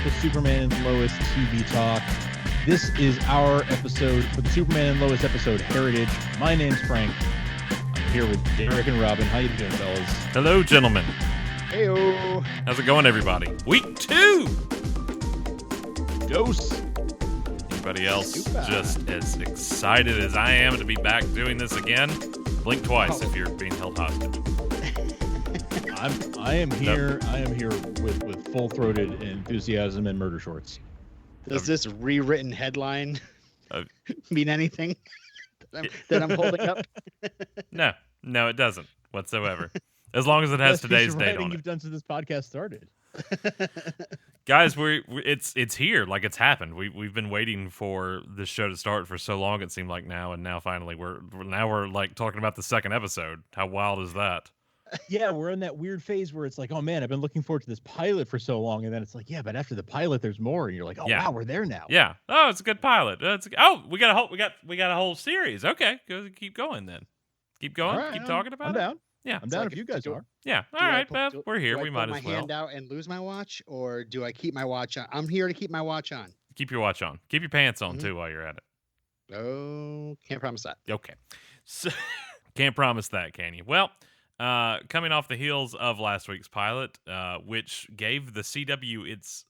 to Superman and Lois TV Talk. This is our episode for the Superman and Lois episode Heritage. My name's Frank. I'm here with Derek and Robin. How you doing, fellas? Hello, gentlemen. Heyo. How's it going, everybody? Week 2! Dose. Anybody else just as excited as I am to be back doing this again? Blink twice if you're being held hostage. I am here. I am here with full-throated enthusiasm and murder shorts. Does this rewritten headline mean anything that I'm holding up? No, it doesn't whatsoever. As long as it has today's date on it. You've done since this podcast started, guys. It's here. Like, it's happened. We've been waiting for this show to start for so long. It seemed like now, and now finally we're like talking about the second episode. How wild is that? Yeah, we're in that weird phase where it's like, oh man, I've been looking forward to this pilot for so long, and then it's like, yeah, but after the pilot, there's more, and you're like, oh wow, we're there now. Yeah. Oh, it's a good pilot. We got a whole series. Okay, keep going then. Keep going. Right, keep talking about I'm it. down. Yeah, I'm down if you guys are. Yeah. All right, Beth. We're here. We might as well. Do I put my hand out and lose my watch, or do I keep my watch on? I'm here to keep my watch on. Keep your watch on. Keep your pants on too while you're at it. Oh, can't promise that. Okay. So can't promise that, can you? Well, coming off the heels of last week's pilot, which gave the CW its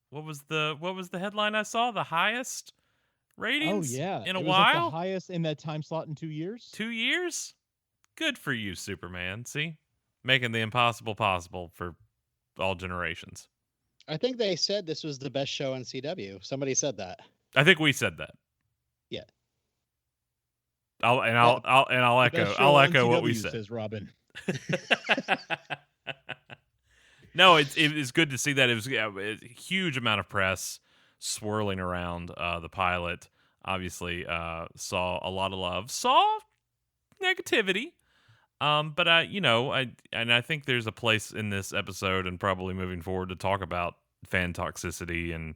what was the headline I saw? The highest ratings in a while? Like the highest in that time slot in 2 years. 2 years? Good for you, Superman. See? Making the impossible possible for all generations. I think they said this was the best show on CW. Somebody said that. I think we said that. Yeah. I'll echo what we said. Says Robin. No, it's good to see that. It was a huge amount of press swirling around the pilot. Obviously, saw a lot of love, saw negativity. But I think there's a place in this episode and probably moving forward to talk about fan toxicity and,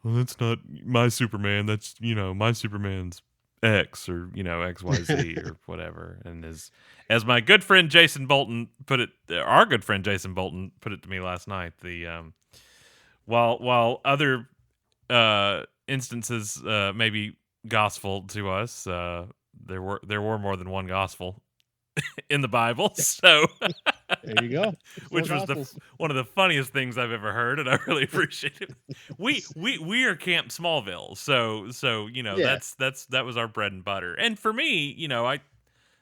well, that's not my Superman. That's, my Superman's X or, XYZ or whatever. And as my good friend Jason Bolton put it, our good friend Jason Bolton put it to me last night, while other instances maybe gospel to us, there were more than one gospel in the Bible, so there you go. Which was one of the funniest things I've ever heard, and I really appreciate it. We are Camp Smallville, so that was our bread and butter. And for me,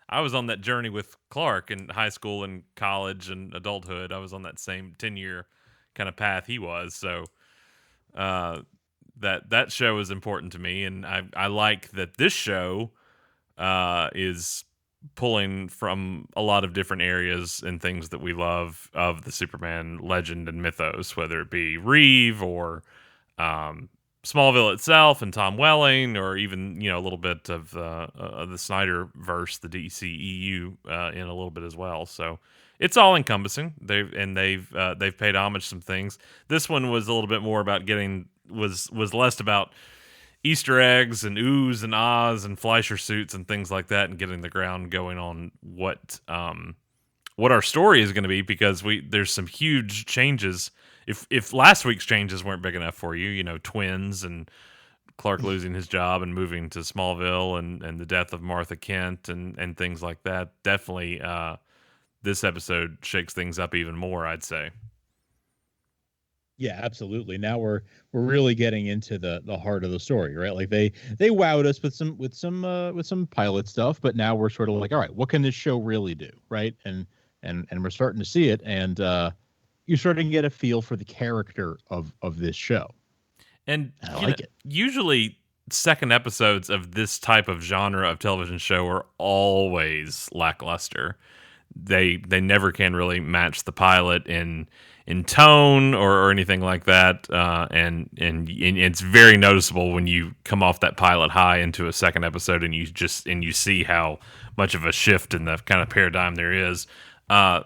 I was on that journey with Clark in high school and college and adulthood. I was on that same 10-year kind of path he was, so that show is important to me, and I like that this show is pulling from a lot of different areas and things that we love of the Superman legend and mythos, whether it be Reeve or Smallville itself and Tom Welling, or even a little bit of the Snyderverse, the DCEU, in a little bit as well. So it's all encompassing. They've paid homage to some things. This one was a little bit more about was less about Easter eggs and oohs and ahs and Fleischer suits and things like that, and getting the ground going on what our story is going to be, because there's some huge changes. If last week's changes weren't big enough for you, twins and Clark losing his job and moving to Smallville and the death of Martha Kent and things like that, definitely this episode shakes things up even more, I'd say. Yeah, absolutely. Now we're really getting into the heart of the story, right? Like they wowed us with some pilot stuff, but now we're sort of like, all right, what can this show really do, right? And we're starting to see it, and you're starting to get a feel for the character of this show. And I like it. Usually, second episodes of this type of genre of television show are always lackluster. They never can really match the pilot in tone or anything like that, and it's very noticeable when you come off that pilot high into a second episode and you see how much of a shift in the kind of paradigm there is. I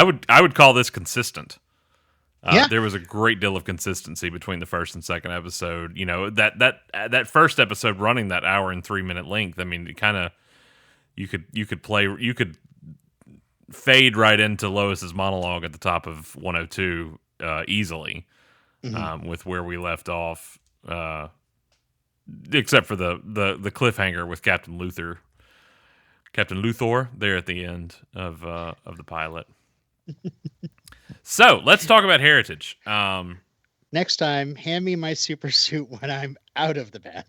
would call this consistent. There was a great deal of consistency between the first and second episode. That first episode running that hour and 3 minute length. I mean, it kind of you could fade right into Lois's monologue at the top of 102 easily. with where we left off, except for the cliffhanger with Captain Luthor there at the end of the pilot. So let's talk about Heritage. Next time, hand me my super suit when I'm out of the bath.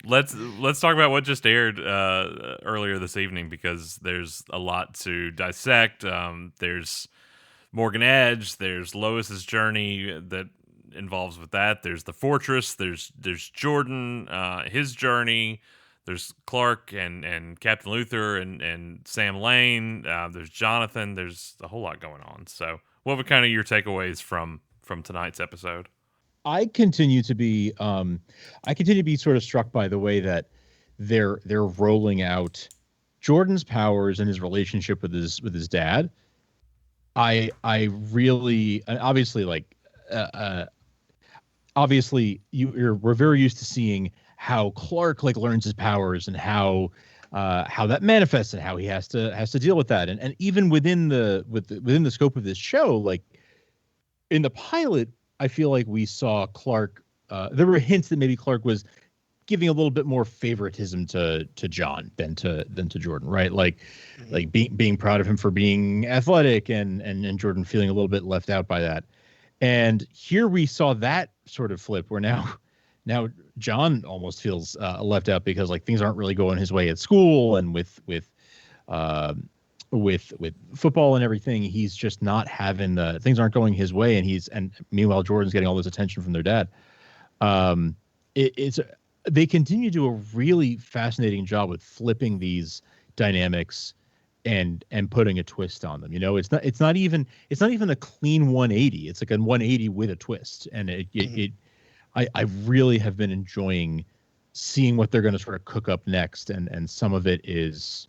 Let's talk about what just aired earlier this evening, because there's a lot to dissect. There's Morgan Edge. There's Lois's journey that involves with that. There's the Fortress. There's Jordan, his journey. There's Clark and Captain Luthor and Sam Lane. There's Jonathan. There's a whole lot going on. So, what were kind of your takeaways from tonight's episode? I continue to be sort of struck by the way that they're rolling out Jordan's powers and his relationship with his dad. I really, obviously, we're very used to seeing how Clark learns his powers and how that manifests and how he has to deal with that, and even within the scope of this show, like in the pilot, I feel like we saw Clark. There were hints that maybe Clark was giving a little bit more favoritism to John than to Jordan, right? Like being proud of him for being athletic, and Jordan feeling a little bit left out by that. And here we saw that sort of flip, where now John almost feels left out because things aren't really going his way at school, and with football and everything, he's just not having things aren't going his way, and meanwhile Jordan's getting all this attention from their dad. They continue to do a really fascinating job with flipping these dynamics and putting a twist on them. It's not even a clean 180. It's like a 180 with a twist, and I really have been enjoying seeing what they're going to sort of cook up next, and some of it is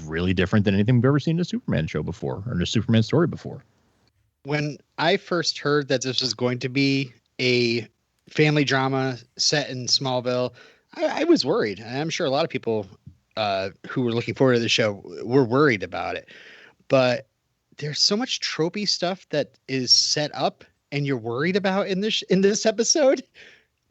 really different than anything we've ever seen in a Superman show before, or in a Superman story before. When I first heard that this was going to be a family drama set in Smallville, I was worried. I'm sure a lot of people who were looking forward to the show were worried about it. But there's so much tropey stuff that is set up and you're worried about in this episode.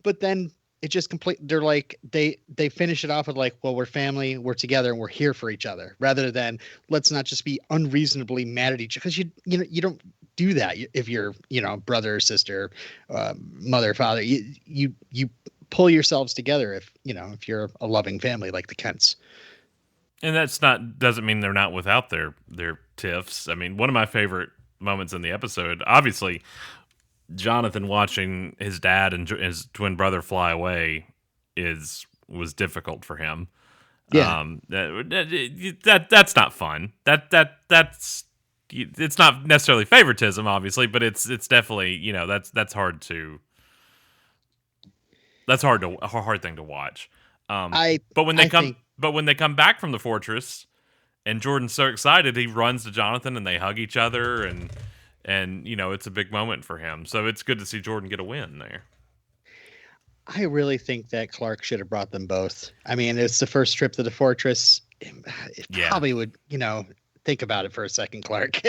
But then it just they're like, they finish it off with well, we're family, we're together, and we're here for each other, rather than let's not just be unreasonably mad at each other, because you don't do that if you're brother or sister, mother, father. You pull yourselves together if you're a loving family like the Kents. And doesn't mean they're not without their tiffs. I mean, one of my favorite moments in the episode, obviously, Jonathan watching his dad and his twin brother fly away was difficult for him. Yeah, that's not fun. That's it's not necessarily favoritism, obviously, but it's definitely that's a hard thing to watch. But when they come back from the fortress, and Jordan's so excited, he runs to Jonathan and they hug each other, and it's a big moment for him. So it's good to see Jordan get a win there. I really think that Clark should have brought them both. I mean, it's the first trip to the fortress. It probably would, think about it for a second, Clark.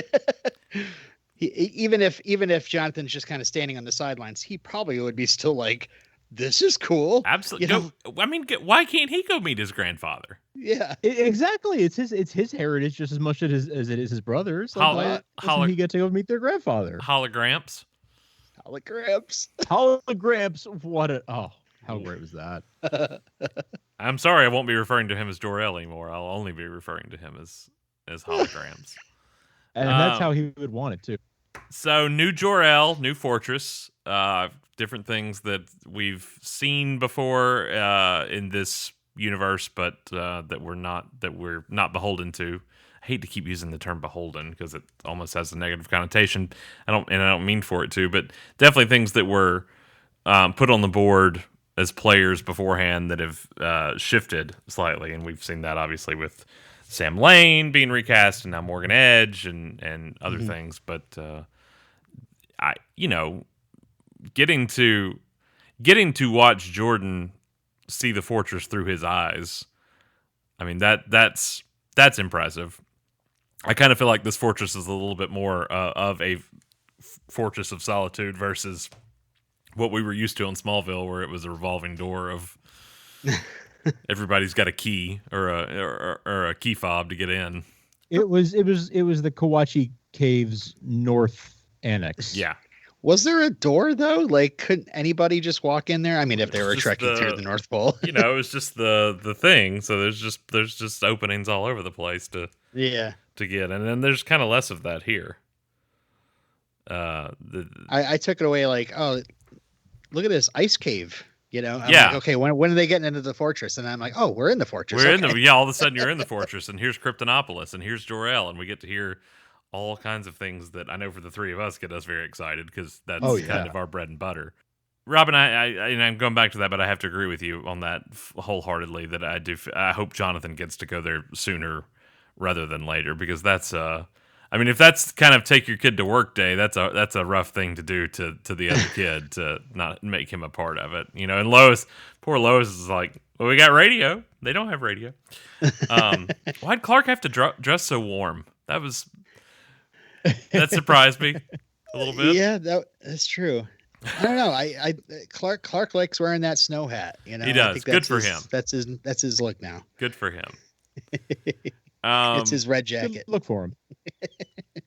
Even if Jonathan's just kind of standing on the sidelines, he probably would be still like, this is cool. Absolutely. I mean, why can't he go meet his grandfather? Yeah, exactly. It's his heritage just as much as it is his brother's. Why doesn't he get to go meet their grandfather? Hologramps. How great was that? I'm sorry, I won't be referring to him as Jor-El anymore. I'll only be referring to him as holograms. And that's how he would want it too. So, new Jor-El, new fortress, different things that we've seen before in this universe, but that we're not beholden to. I hate to keep using the term beholden because it almost has a negative connotation. I don't mean for it to, but definitely things that were put on the board as players beforehand that have shifted slightly, and we've seen that obviously with Sam Lane being recast, and now Morgan Edge and other things. But getting to watch Jordan see the fortress through his eyes, I mean that's impressive. I kind of feel like this fortress is a little bit more of a fortress of solitude versus what we were used to on Smallville, where it was a revolving door of everybody's got a key or a key fob to get in. It was the Kawachi Caves North Annex. Yeah. Was there a door though? Like, couldn't anybody just walk in there? I mean, if they were trekking through the North Pole, it was just the thing. So there's just openings all over the place to get, and then there's kind of less of that here. I took it away like, oh, look at this ice cave. I'm like, okay, when are they getting into the fortress? And I'm like, oh, we're in the fortress. We're in all of a sudden you're in the fortress, and here's Kryptonopolis, and here's Jor-El, and we get to hear all kinds of things that I know for the three of us get us very excited because that's kind of our bread and butter. Rob and I'm going back to that, but I have to agree with you on that wholeheartedly. That I hope Jonathan gets to go there sooner rather than later, because that's if that's kind of take your kid to work day, that's a rough thing to do to the other kid, to not make him a part of it. And poor Lois is like, well, we got radio. They don't have radio. Why'd Clark have to dress so warm? That surprised me a little bit. Yeah, that's true. I don't know. Clark likes wearing that snow hat. He does. Good for him. That's his look now. Good for him. It's his red jacket. Look for him.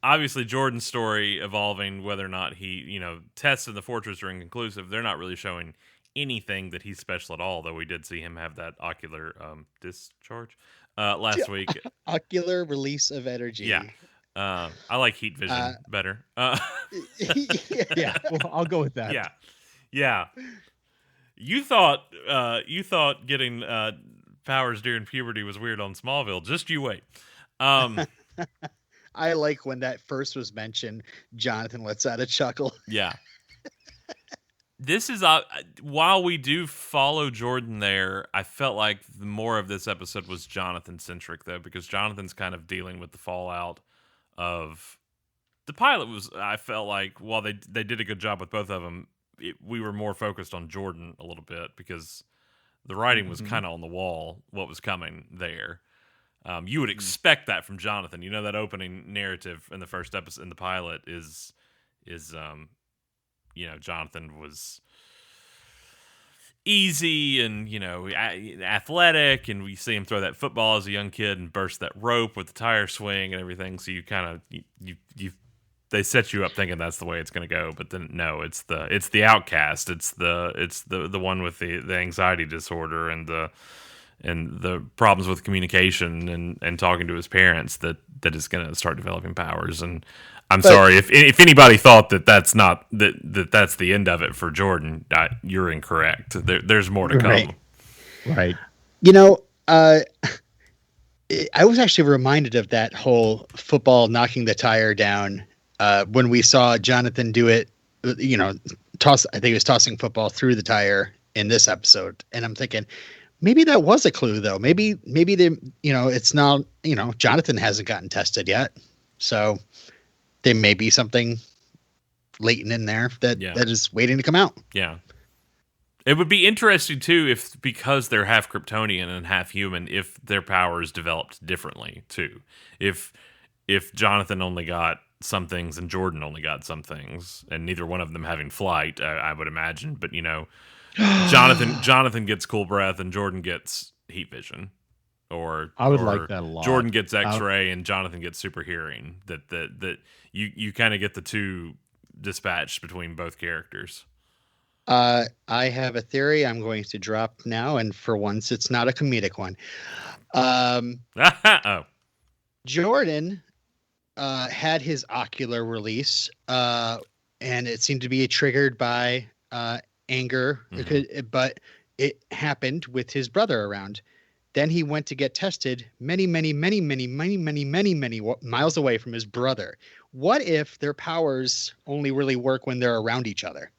Obviously, Jordan's story evolving, whether or not he, tests in the fortress are inconclusive. They're not really showing anything that he's special at all, though we did see him have that ocular discharge last week. Ocular release of energy. Yeah. I like heat vision better. Yeah, well, I'll go with that. Yeah. You thought getting powers during puberty was weird on Smallville. Just you wait. I like when that first was mentioned, Jonathan lets out a chuckle. Yeah. This is while we do follow Jordan there, I felt like more of this episode was Jonathan centric though, because Jonathan's kind of dealing with the fallout of the pilot. I felt like while they did a good job with both of them, we were more focused on Jordan a little bit because the writing was kind of on the wall what was coming there. You would expect that from Jonathan. That opening narrative in the first episode in the pilot is Jonathan was easy and athletic, and we see him throw that football as a young kid and burst that rope with the tire swing and everything. So you kind of they set you up thinking that's the way it's going to go, but then no, it's the outcast, it's the one with the anxiety disorder and the problems with communication and talking to his parents that is going to start developing powers. And I'm sorry if anybody thought that's not that's the end of it for Jordan. You're incorrect. There's more to come. Right. I was actually reminded of that whole football knocking the tire down when we saw Jonathan do it. Toss. I think he was tossing football through the tire in this episode, and I'm thinking maybe that was a clue though. Maybe they, it's not. Jonathan hasn't gotten tested yet, so. There may be something latent in there that is waiting to come out. Yeah. It would be interesting, too, if because they're half Kryptonian and half human, if their powers developed differently, too. If Jonathan only got some things and Jordan only got some things, and neither one of them having flight, I would imagine. But, Jonathan gets cool breath and Jordan gets heat vision. Or I would like that a lot. Jordan gets X-ray and Jonathan gets super hearing. That you kind of get the two dispatched between both characters. I have a theory I'm going to drop now, and for once, it's not a comedic one. Jordan had his ocular release, and it seemed to be triggered by anger, but it happened with his brother around. Then he went to get tested many miles away from his brother. What if their powers only really work when they're around each other?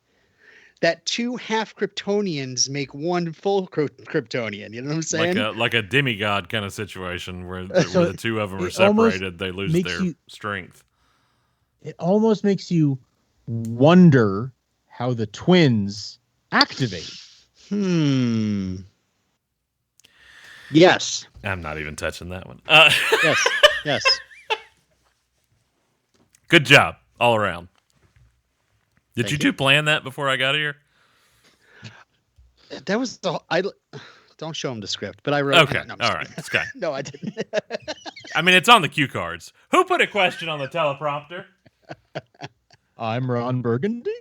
That two half Kryptonians make one full Kryptonian. You know what I'm saying? Like a demigod kind of situation where the two of them are separated. They lose their strength. It almost makes you wonder how the twins activate. Yes. I'm not even touching that one. Yes. Good job all around. Did Thank you two plan that before I got here? That was I don't show him the script, but I wrote. Okay, No, all right, it's okay. No, I didn't. I mean, it's on the cue cards. Who put a question on the teleprompter? I'm Ron Burgundy.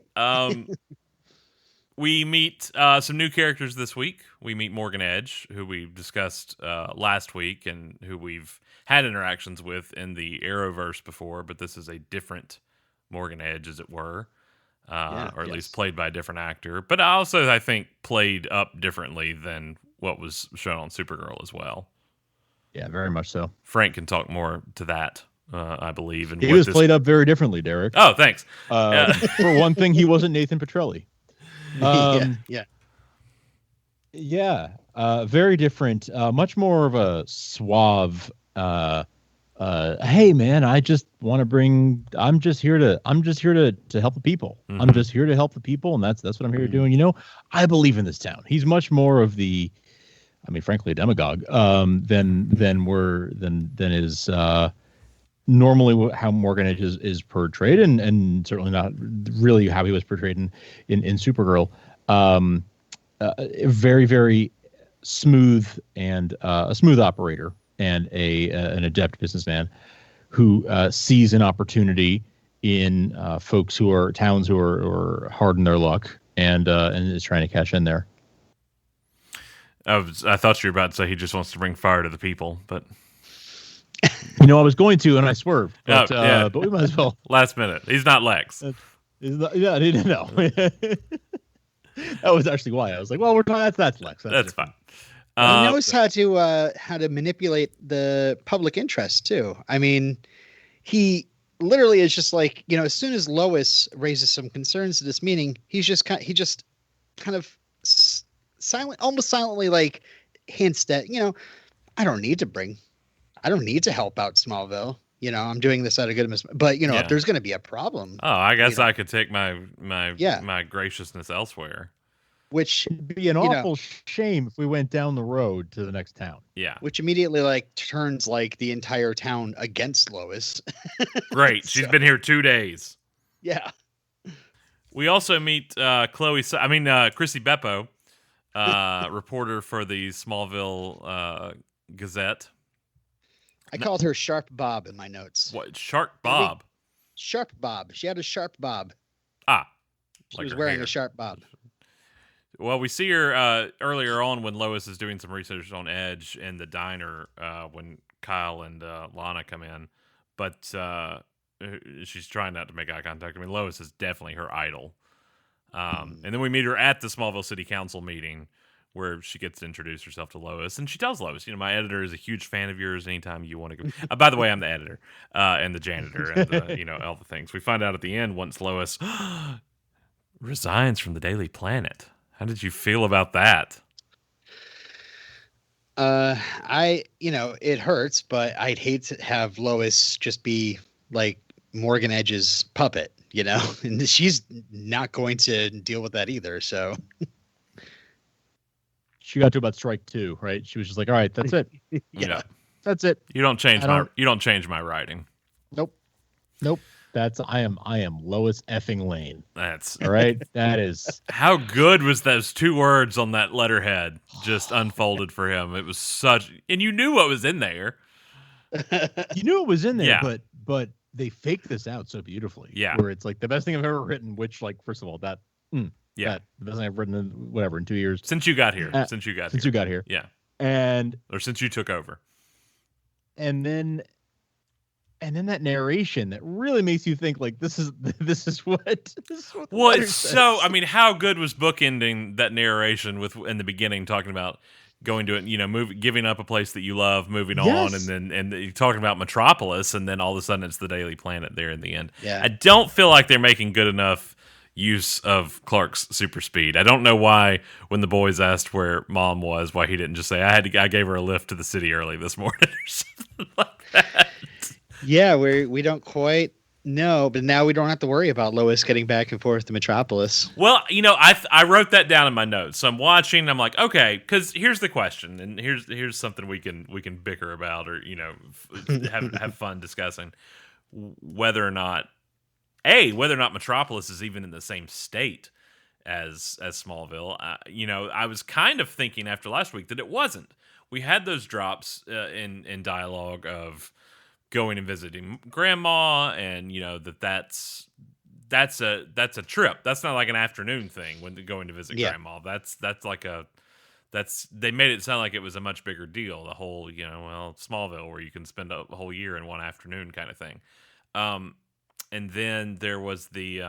We meet some new characters this week. We meet Morgan Edge, who we discussed last week and who we've had interactions with in the Arrowverse before, but this is a different Morgan Edge, as it were, or at least played by a different actor. But also, I think, played up differently than what was shown on Supergirl as well. Yeah, very much so. Frank can talk more to that, I believe. And he was played up very differently, Derek. Oh, thanks. For one thing, he wasn't Nathan Petrelli. Very different. Much more of a suave. Hey, man, I just want to bring. I'm just here to help the people. Mm-hmm. I'm just here to help the people, and that's what I'm here doing. You know, I believe in this town. He's much more of the. I mean, frankly, a demagogue than is normally how Morgan Edge is portrayed, and certainly not really how he was portrayed in Supergirl. Very, very smooth and a smooth operator and an adept businessman who sees an opportunity in folks who are towns who are hard in their luck and is trying to cash in there. I thought you were about to say he just wants to bring fire to the people, but I was going to, and I swerved. But, but we might as well. Last minute. He's not Lex. I didn't know. That was actually why I was like, "Well, we're talking. That's Lex. That's fine." He knows how to manipulate the public interest too. I mean, he literally is just like, as soon as Lois raises some concerns at this meeting, he just kind of almost silently like hints that I don't need to help out Smallville. I'm doing this out of goodness, but if there's going to be a problem, I guess I could take my graciousness elsewhere. Which would be an awful shame if we went down the road to the next town. Yeah. Which immediately turns the entire town against Lois. Great. She's been here 2 days. Yeah. We also meet Chrissy Beppo, reporter for the Smallville Gazette. I called her Sharp Bob in my notes. What? Sharp Bob? Sharp Bob. She had a sharp bob. She was wearing a sharp bob. Well, we see her earlier on when Lois is doing some research on Edge in the diner when Kyle and Lana come in. But she's trying not to make eye contact. I mean, Lois is definitely her idol. And then we meet her at the Smallville City Council meeting where she gets to introduce herself to Lois. And she tells Lois, my editor is a huge fan of yours anytime you want to go. By the way, I'm the editor and the janitor and, all the things. We find out at the end once Lois resigns from the Daily Planet. How did you feel about that? It hurts, but I'd hate to have Lois just be like Morgan Edge's puppet, and she's not going to deal with that either. So she got to about strike 2, right? She was just like, all right, that's it. Yeah. That's it. You don't change my writing. Nope. I am Lois effing Lane. That's all right. That is how good was those 2 words on that letterhead just unfolded for him. It was and you knew what was in there. You knew it was in there, yeah. but they faked this out so beautifully. Yeah. Where it's like the best thing I've ever written, which first of all, the best thing I've written in 2 years. Since you got here. Since you got here. Yeah. Or since you took over. And then that narration that really makes you think this is what. Well, it's so. I mean, how good was bookending that narration with in the beginning, talking about going to it, giving up a place that you love, moving on, and then talking about Metropolis, and then all of a sudden it's the Daily Planet there in the end. Yeah. I don't feel like they're making good enough use of Clark's super speed. I don't know why when the boys asked where Mom was, why he didn't just say I gave her a lift to the city early this morning or something like that. Yeah, we don't quite know, but now we don't have to worry about Lois getting back and forth to Metropolis. Well, I wrote that down in my notes. So I'm watching. I'm like, okay, because here's the question, and here's something we can bicker about, or have fun discussing whether or not whether or not Metropolis is even in the same state as Smallville. I was kind of thinking after last week that it wasn't. We had those drops in dialogue of going and visiting grandma, and that's a trip. That's not like an afternoon thing when going to visit grandma. That's like they made it sound like it was a much bigger deal. The whole Smallville, where you can spend a whole year in one afternoon kind of thing. And then there was the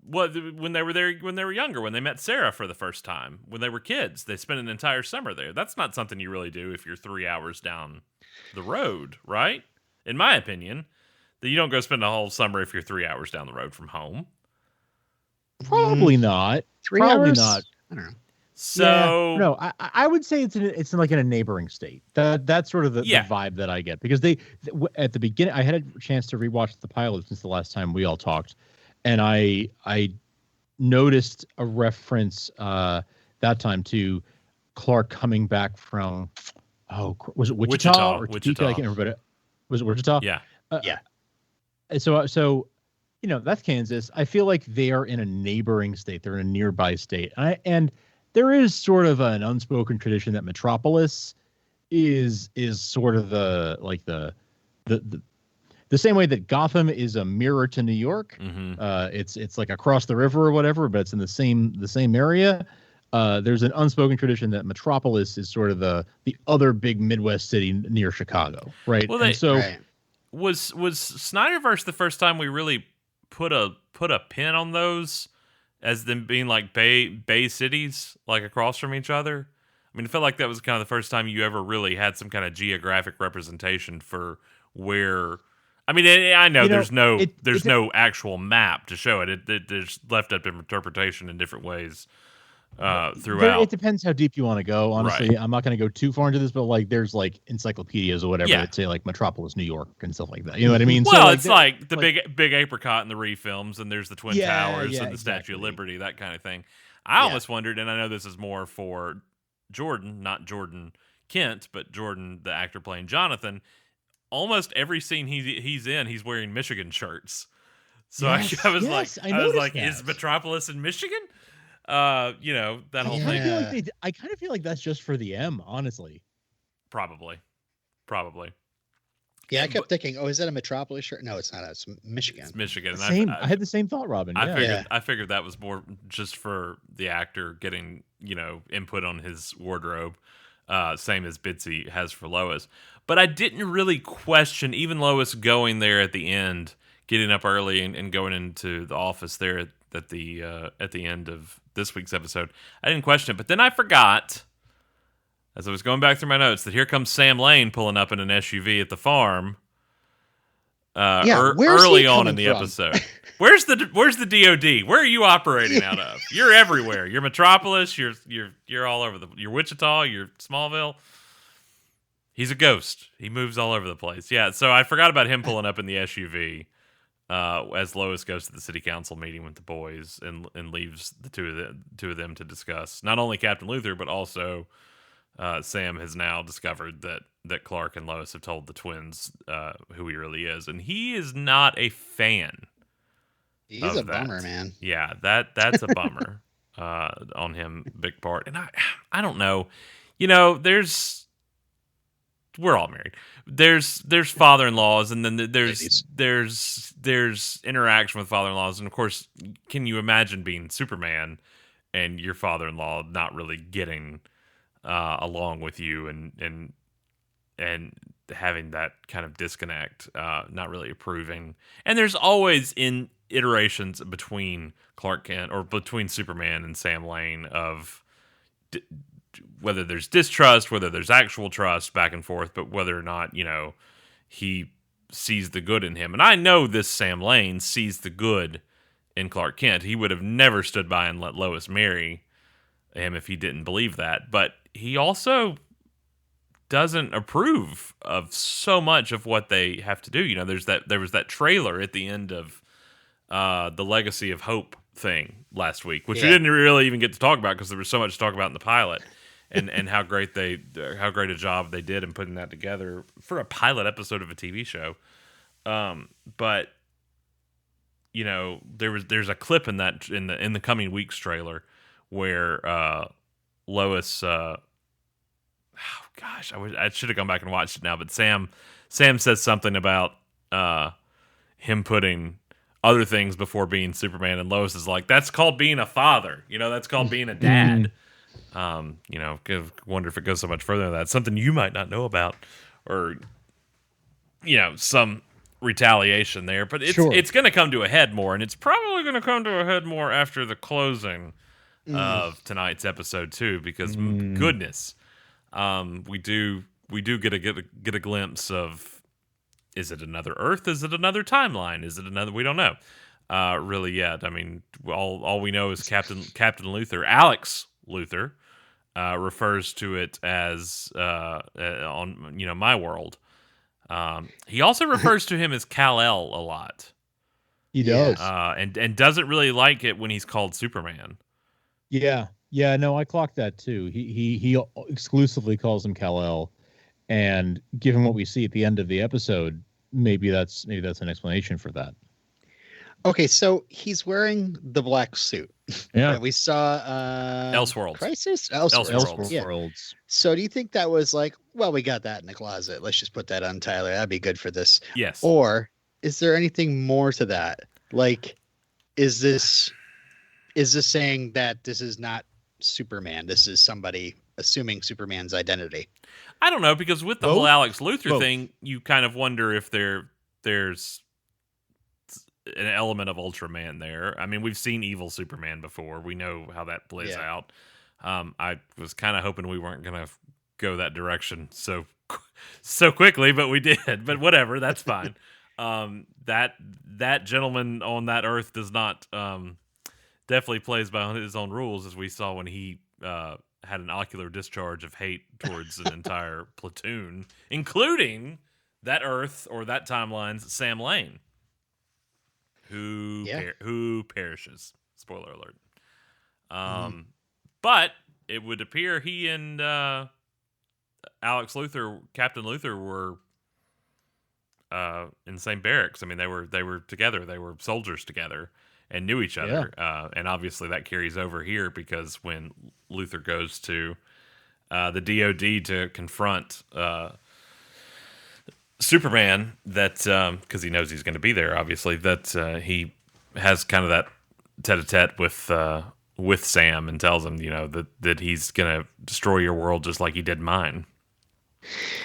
when they were there, when they were younger, when they met Sarah for the first time, when they were kids, they spent an entire summer there. That's not something you really do if you're 3 hours down the road, right? In my opinion, that you don't go spend a whole summer if you're 3 hours down the road from home. Probably not. 3 Probably hours? not. I don't know. So no, I would say it's like in a neighboring state. That's sort of the vibe that I get, because at the beginning, I had a chance to rewatch the pilot since the last time we all talked, and I noticed a reference that time to Clark coming back from was it Wichita or Topeka? I can't remember. But was it Wichita? Yeah. So that's Kansas. I feel like they are in a neighboring state. They're in a nearby state, and there is sort of an unspoken tradition that Metropolis is sort of the same way that Gotham is a mirror to New York. Mm-hmm. It's like across the river or whatever, but it's in the same area. There's an unspoken tradition that Metropolis is sort of the other big Midwest city near Chicago, right? Well, was Snyderverse the first time we really put a pin on those as them being like bay cities, like across from each other? I mean, I felt like that was kind of the first time you ever really had some kind of geographic representation for where. I mean, I know there's no actual map to show it. There's left up to interpretation in different ways throughout. It depends how deep you want to go. Honestly, right. I'm not going to go too far into this, but like there's like encyclopedias or whatever that say like Metropolis, New York, and stuff like that. You know what I mean? Well, so, it's like the big apricot in the refilms, and there's the Twin Towers and the Statue of Liberty, that kind of thing. I almost wondered, and I know this is more for Jordan, not Jordan Kent, but Jordan, the actor playing Jonathan. Almost every scene he's in, he's wearing Michigan shirts. So I was like, is Metropolis in Michigan? That whole thing. I kind of feel like that's just for the M, honestly. Probably. Yeah, I kept thinking, is that a Metropolis shirt? No, it's not. It's Michigan. It's Michigan. I had the same thought, Robin. I figured that was more just for the actor getting, input on his wardrobe, same as Bitsy has for Lois. But I didn't really question even Lois going there at the end, getting up early and going into the office there at the end of this week's episode. I didn't question it, but then I forgot, as I was going back through my notes, that here comes Sam Lane pulling up in an SUV at the farm. Early on in the episode. Where's the DOD? Where are you operating out of? You're everywhere. You're Metropolis. You're all over you're Wichita. You're Smallville. He's a ghost. He moves all over the place. Yeah, so I forgot about him pulling up in the SUV as Lois goes to the city council meeting with the boys and leaves the two of them to discuss not only Captain Luther, but also Sam has now discovered that Clark and Lois have told the twins who he really is, and he is not a fan. He's a bummer, man. Yeah, that's a bummer on him, big part. And I don't know. We're all married. There's father-in-laws, and then there's interaction with father-in-laws, and of course, can you imagine being Superman and your father-in-law not really getting along with you and having that kind of disconnect, not really approving? And there's always in iterations between Clark Kent or between Superman and Sam Lane of whether there's distrust, whether there's actual trust, back and forth, but whether or not, he sees the good in him. And I know this Sam Lane sees the good in Clark Kent. He would have never stood by and let Lois marry him if he didn't believe that. But he also doesn't approve of so much of what they have to do. There was that trailer at the end of the Legacy of Hope thing last week, which we didn't really even get to talk about because there was so much to talk about in the pilot. And how great a job they did in putting that together for a pilot episode of a TV show. But there's a clip in the coming weeks trailer where Lois. Gosh, I should have gone back and watched it now, but Sam says something about him putting other things before being Superman, and Lois is like, "That's called being a father. That's called being a dad." Wonder if it goes so much further than that. Something you might not know about, or some retaliation there. But it's going to come to a head more, and it's probably going to come to a head more after the closing of tonight's episode too, because goodness. We do get a glimpse of, is it another Earth? Is it another timeline? Is it another? We don't know really yet. I mean, all we know is Captain Luthor, Alex Luthor, refers to it as on my world. He also refers to him as Kal-El a lot. He does, and doesn't really like it when he's called Superman. Yeah, no, I clocked that too. He exclusively calls him Kal-El, and given what we see at the end of the episode, maybe that's an explanation for that. Okay, so he's wearing the black suit. Yeah, that we saw Elseworlds. Crisis? Elseworlds. Yeah. So do you think that was like, well, we got that in the closet. Let's just put that on Tyler. That'd be good for this. Yes. Or is there anything more to that? Like, is this saying that this is not Superman? This is somebody assuming Superman's identity. I don't know, because with the whole Alex Luthor thing, you kind of wonder if there's an element of Ultraman there. I mean, we've seen evil Superman before. We know how that plays out. I was kind of hoping we weren't going to go that direction so quickly, but we did. But whatever, that's fine. That gentleman on that Earth does not definitely plays by his own rules, as we saw when he had an ocular discharge of hate towards an entire platoon, including that Earth or that timeline's Sam Lane, who perishes. Spoiler alert. But it would appear he and Alex Luthor, Captain Luthor, were in the same barracks. I mean, they were together. They were soldiers together and knew each other. And obviously that carries over here, because when Luthor goes to the DOD to confront Superman, that because he knows he's going to be there, obviously, that he has kind of that tete-a-tete with Sam and tells him, that he's going to destroy your world just like he did mine.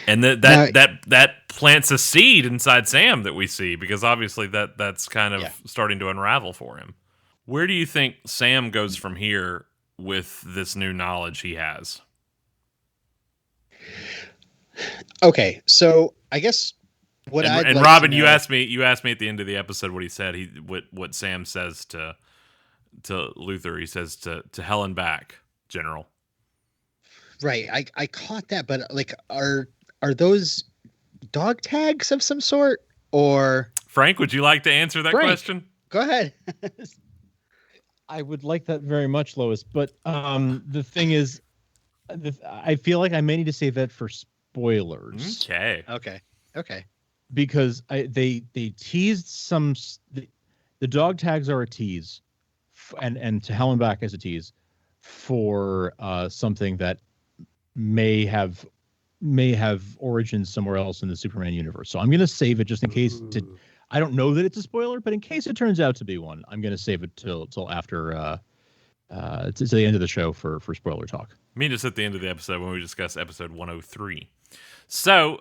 And that plants a seed inside Sam that we see, because obviously that's kind of starting to unravel for him. Where do you think Sam goes from here with this new knowledge he has? Okay, so I guess Robin, you asked me at the end of the episode what he said. What Sam says to Luthor. He says to hell and back, General. Right, I caught that, but like, are those dog tags of some sort, or Frank? Would you like to answer that question? Go ahead. I would like that very much, Lois. But the thing is, I feel like I may need to save that for spoilers. Okay. Because they teased some. The dog tags are a tease, and to hell and back as a tease for something that may have origins somewhere else in the Superman universe. So I'm going to save it just in case. I don't know that it's a spoiler, but in case it turns out to be one, I'm going to save it till after to the end of the show for spoiler talk. Just at the end of the episode when we discuss episode 103. So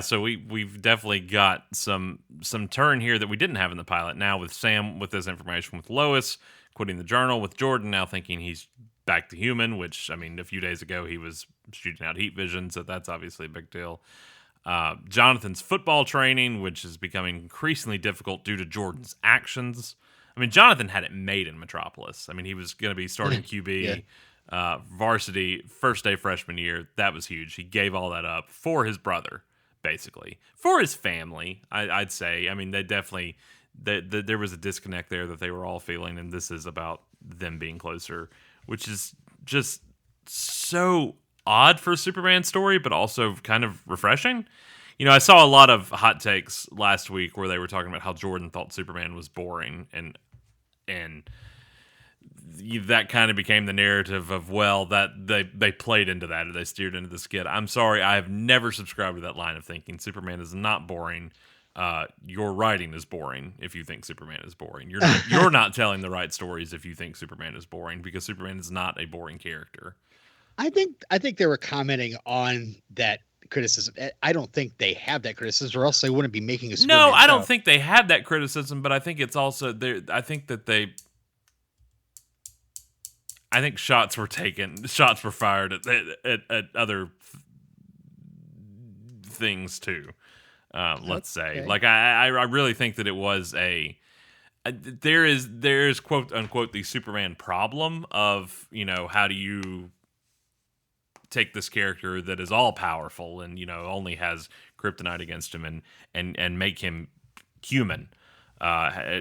so we've definitely got some turn here that we didn't have in the pilot. Now with Sam with this information, with Lois quitting the journal, with Jordan now thinking he's back to human, which, I mean, a few days ago he was shooting out heat vision, so that's obviously a big deal. Jonathan's football training, which is becoming increasingly difficult due to Jordan's actions. I mean, Jonathan had it made in Metropolis. I mean, he was going to be starting QB, varsity, first day freshman year. That was huge. He gave all that up for his brother, basically. For his family, I'd say. I mean, they definitely, there was a disconnect there that they were all feeling, and this is about them being closer, which is just so odd for a Superman story, but also kind of refreshing. I saw a lot of hot takes last week where they were talking about how Jordan thought Superman was boring, and that kind of became the narrative of, well, that they played into that, or they steered into the skid. I'm sorry, I have never subscribed to that line of thinking. Superman is not boring. Your writing is boring if you think Superman is boring. You're not telling the right stories if you think Superman is boring, because Superman is not a boring character. I think they were commenting on that criticism. I don't think they have that criticism, or else they wouldn't be making a Superman No, I show. don't think they have that criticism, but I think it's also I think shots were fired at other things too. Let's say, like, I really think that it was there is quote unquote the Superman problem of, how do you take this character that is all powerful and only has kryptonite against him and make him human,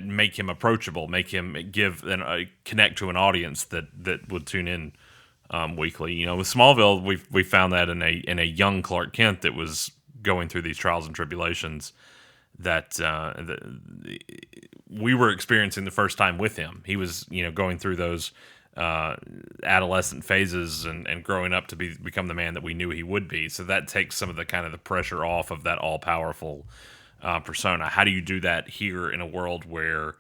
make him approachable, make him connect to an audience that would tune in weekly. With Smallville, we found that in a young Clark Kent that was going through these trials and tribulations that we were experiencing the first time with him. He was, going through those adolescent phases and growing up to become the man that we knew he would be. So that takes some of the kind of the pressure off of that all-powerful persona. How do you do that here in a world where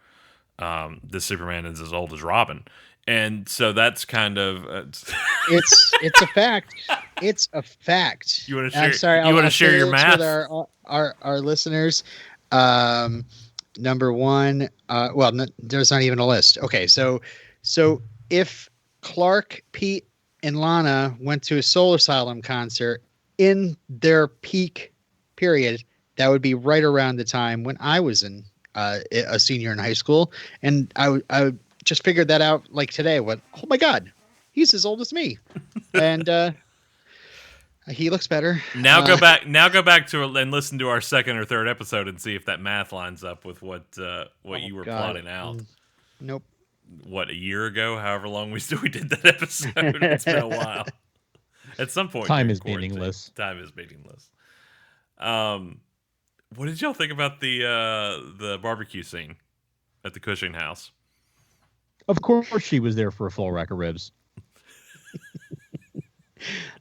the Superman is as old as Robin? And so that's kind of it's a fact. It's a fact. You want to share? I'm sorry. You want to share your math with our listeners? Number one. There's not even a list. Okay, so if Clark, Pete, and Lana went to a Soul Asylum concert in their peak period, that would be right around the time when I was a senior in high school, and I just figured that out like today. Oh my God, he's as old as me, and he looks better. Now go back to and listen to our second or third episode and see if that math lines up with what you were plotting out. Nope. What, a year ago? However long we did that episode. It's been a while. At some point, time is meaningless. Time is meaningless. What did y'all think about the barbecue scene at the Cushing house? Of course, she was there for a full rack of ribs.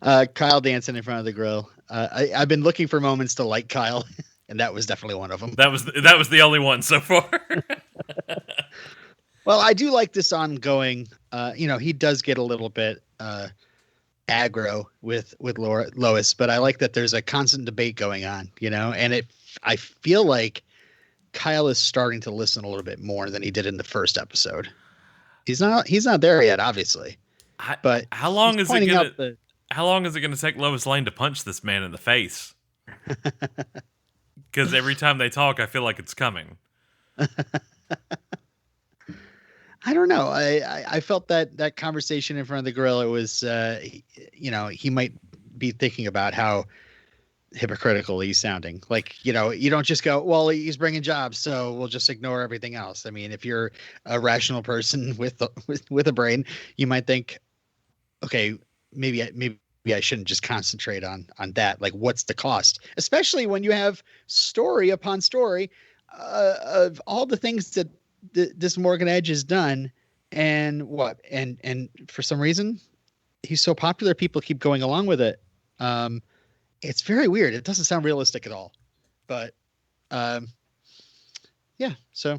Kyle dancing in front of the grill. I've been looking for moments to like Kyle, and that was definitely one of them. That was the only one so far. Well, I do like this ongoing. He does get a little bit aggro with Lois, but I like that there's a constant debate going on. And I feel like Kyle is starting to listen a little bit more than he did in the first episode. He's not there yet, obviously. But how long is it going to take Lois Lane to punch this man in the face? Because every time they talk, I feel like it's coming. I don't know. I felt that conversation in front of the grill, it was, he might be thinking about how hypocritical he's sounding. Like, you don't just go, well, he's bringing jobs, so we'll just ignore everything else. I mean, if you're a rational person with a brain, you might think, okay, maybe I shouldn't just concentrate on that. Like, what's the cost? Especially when you have story upon story of all the things that this Morgan Edge has done, and for some reason he's so popular, people keep going along with it. It's very weird. It doesn't sound realistic at all, but yeah. So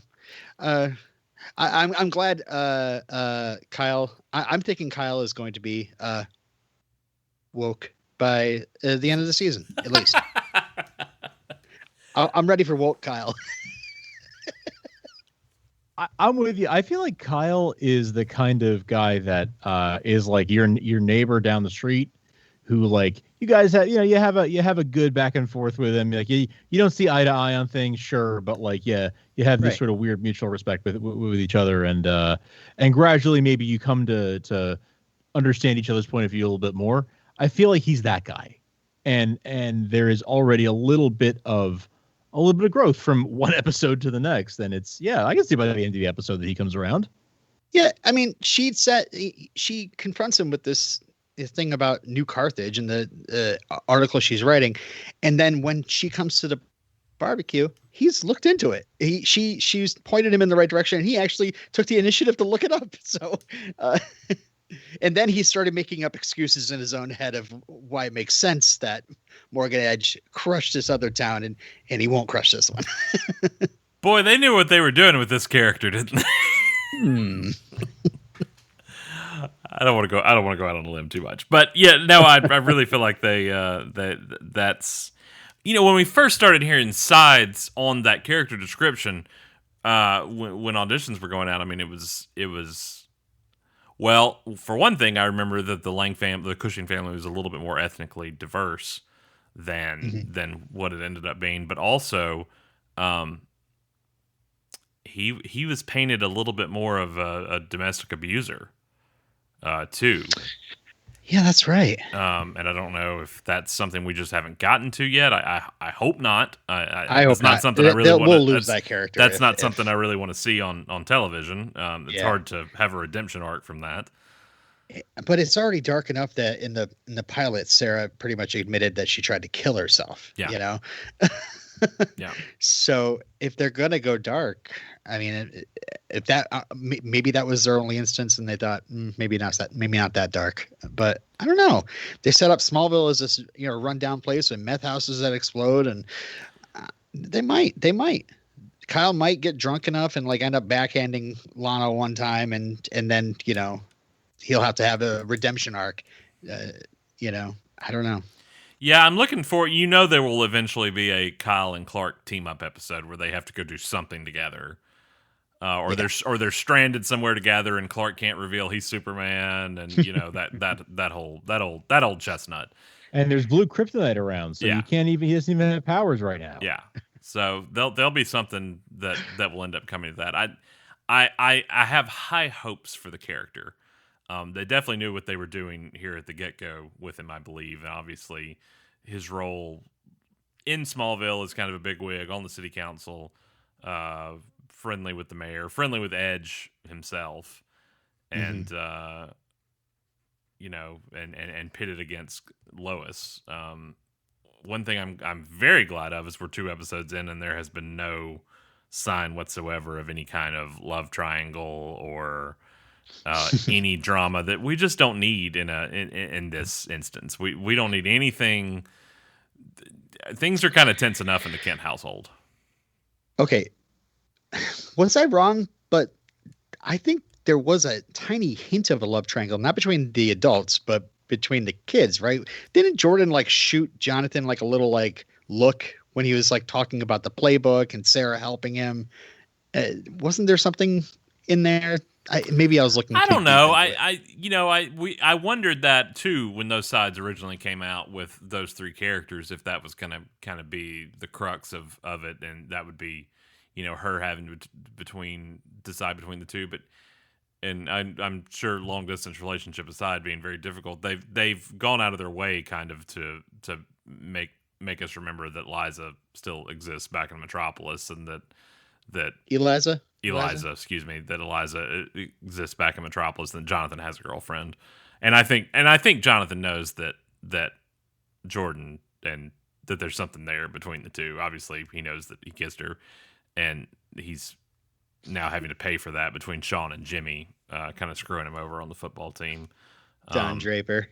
I'm glad Kyle. I'm thinking Kyle is going to be woke by the end of the season, at least. I'm ready for woke Kyle. I'm with you. I feel like Kyle is the kind of guy that is like your neighbor down the street, who, like, you guys have, you have a good back and forth with him. Like, you don't see eye to eye on things, sure, but like, yeah, you have this sort of weird mutual respect with each other, and gradually maybe you come to understand each other's point of view a little bit more. I feel like he's that guy, and there is already a little bit of growth from one episode to the next, and I can see by the end of the episode that he comes around. Yeah, I mean, she confronts him with this thing about New Carthage and the article she's writing, and then when she comes to the barbecue, he's looked into it. She's pointed him in the right direction, and he actually took the initiative to look it up. So, and then he started making up excuses in his own head of why it makes sense that Morgan Edge crushed this other town, and he won't crush this one. Boy, they knew what they were doing with this character, didn't they? I don't want to go out on a limb too much, but yeah, no, I really feel like that's, when we first started hearing sides on that character description, when auditions were going out, I mean, it was well, for one thing, I remember that the Cushing family was a little bit more ethnically diverse than what it ended up being, but also, he was painted a little bit more of a domestic abuser, too. Yeah, that's right. And I don't know if that's something we just haven't gotten to yet. I hope not. I hope not. Something I really want. We'll lose that character. That's not something I really want to see on television. It's hard to have a redemption arc from that. But it's already dark enough that in the pilot, Sarah pretty much admitted that she tried to kill herself. Yeah. Yeah. So if they're gonna go dark, I mean, if that maybe that was their only instance, and they thought maybe not that dark. But I don't know. They set up Smallville as this rundown place with meth houses that explode, and they might. Kyle might get drunk enough and end up backhanding Lana one time, and then he'll have to have a redemption arc. I don't know. Yeah, I'm looking for. There will eventually be a Kyle and Clark team up episode where they have to go do something together, or they're stranded somewhere together, and Clark can't reveal he's Superman, and that old chestnut. And there's blue kryptonite around, so he doesn't even have powers right now. Yeah, so there'll be something that will end up coming to that. I have high hopes for the character. They definitely knew what they were doing here at the get-go with him, I believe. And obviously, his role in Smallville is kind of a bigwig on the city council, friendly with the mayor, friendly with Edge himself, and and pitted against Lois. One thing I'm very glad of is we're 2 episodes in, and there has been no sign whatsoever of any kind of love triangle or any drama that we just don't need in this instance. We don't need anything. Things are kind of tense enough in the Kent household. Okay, was I wrong? But I think there was a tiny hint of a love triangle, not between the adults, but between the kids, right? Didn't Jordan shoot Jonathan a little look when he was talking about the playbook and Sarah helping him? Wasn't there something in there? Maybe I was looking. I don't know. I wondered that too when those sides originally came out with those 3 characters, if that was gonna kind of be the crux of it, and that would be, her having to decide between the 2. But I'm sure long distance relationship aside being very difficult, they've gone out of their way kind of to make us remember that Liza still exists back in Metropolis, and that Eliza, excuse me, that Eliza exists back in Metropolis, and Jonathan has a girlfriend. And I think Jonathan knows that Jordan, and that there's something there between the 2. Obviously, he knows that he kissed her, and he's now having to pay for that between Sean and Jimmy, kind of screwing him over on the football team. Don Draper.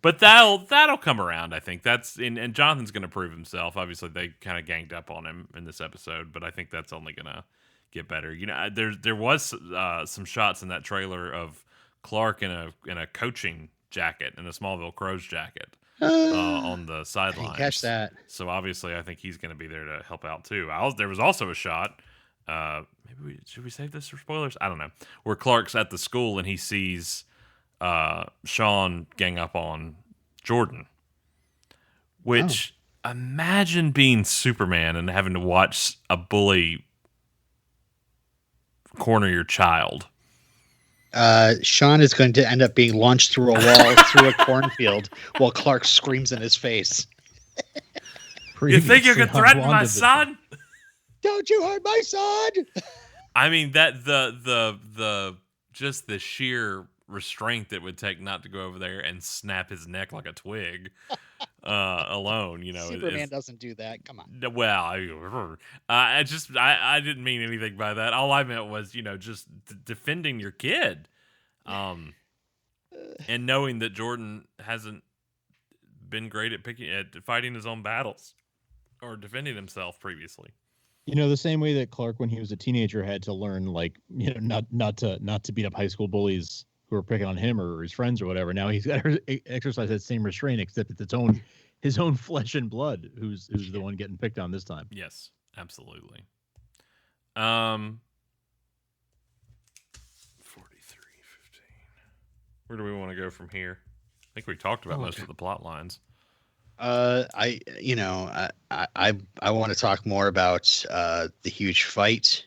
But that'll come around, I think. And Jonathan's going to prove himself. Obviously, they kind of ganged up on him in this episode, but I think that's only going to get better. There was some shots in that trailer of Clark in a coaching jacket, in a Smallville Crows jacket, on the sidelines. Catch that. So obviously, I think he's going to be there to help out too. There was also a shot. Should we save this for spoilers? I don't know. Where Clark's at the school and he sees Sean gang up on Jordan. Which, imagine being Superman and having to watch a bully corner your child. Sean is going to end up being launched through a wall through a cornfield while Clark screams in his face. You think you can threaten my son? Don't you hurt my son! I mean, that the just the sheer restraint it would take not to go over there and snap his neck like a twig alone. Superman doesn't do that. Come on. Well, I didn't mean anything by that. All I meant was, just defending your kid. And knowing that Jordan hasn't been great at fighting his own battles or defending himself previously. The same way that Clark, when he was a teenager, had to learn, not to beat up high school bullies who are picking on him or his friends or whatever. Now he's got to exercise that same restraint, except it's his own flesh and blood who's the one getting picked on this time. Yes, absolutely. 43:15. Where do we want to go from here? I think we talked about most of the plot lines. I want to talk more about the huge fight.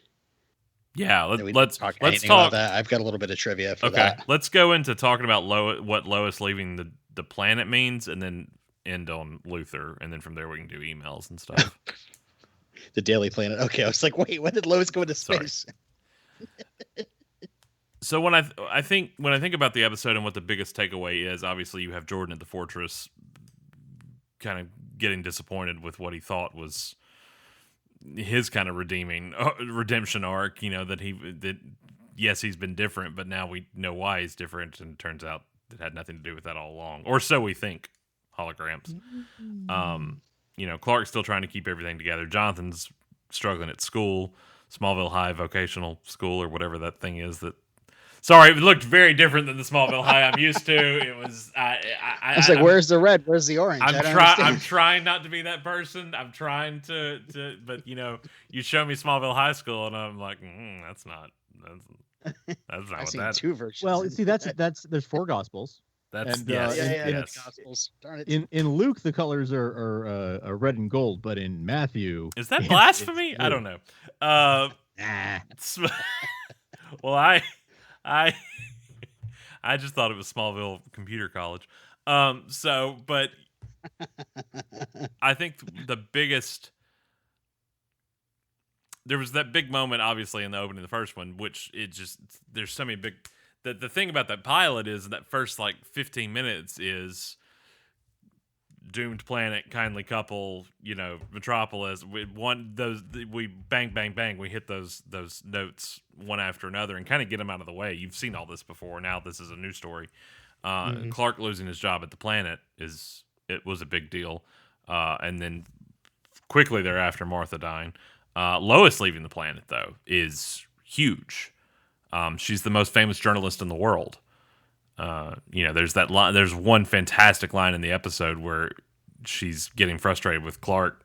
Yeah, let's talk about that. I've got a little bit of trivia for that. Let's go into talking about what Lois leaving the planet means, and then end on Luthor, and then from there we can do emails and stuff. The Daily Planet. Okay, I was like, wait, when did Lois go into space? So when I think about the episode and what the biggest takeaway is, obviously you have Jordan at the fortress, kind of getting disappointed with what he thought was his kind of redemption arc. That yes, he's been different, but now we know why he's different, and it turns out it had nothing to do with that all along, or so we think. Holograms. Clark's still trying to keep everything together. Jonathan's struggling at school, Smallville High Vocational School, or whatever that thing is. Sorry, it looked very different than the Smallville High I'm used to. It was. I was like, where's the red? Where's the orange? I'm trying not to be that person. I'm trying to but you show me Smallville High School, and I'm like, that's not I've what seen that. 2 versions. Well, see, there's 4 Gospels. That's Gospels. Darn it. In Luke, the colors are red and gold, but in Matthew, is that blasphemy? I don't know. Well, I just thought it was Smallville Computer College. But I think there was that big moment, obviously, in the opening of the first one, which there's so many big. The thing about that pilot is that first 15 minutes is doomed planet, kindly couple, Metropolis. We bang, bang, bang. We hit those notes one after another and kind of get them out of the way. You've seen all this before. Now this is a new story. Clark losing his job at the planet was a big deal. And then quickly thereafter, Martha dying. Lois leaving the planet, though, is huge. She's the most famous journalist in the world. There's that line. There's one fantastic line in the episode where she's getting frustrated with Clark.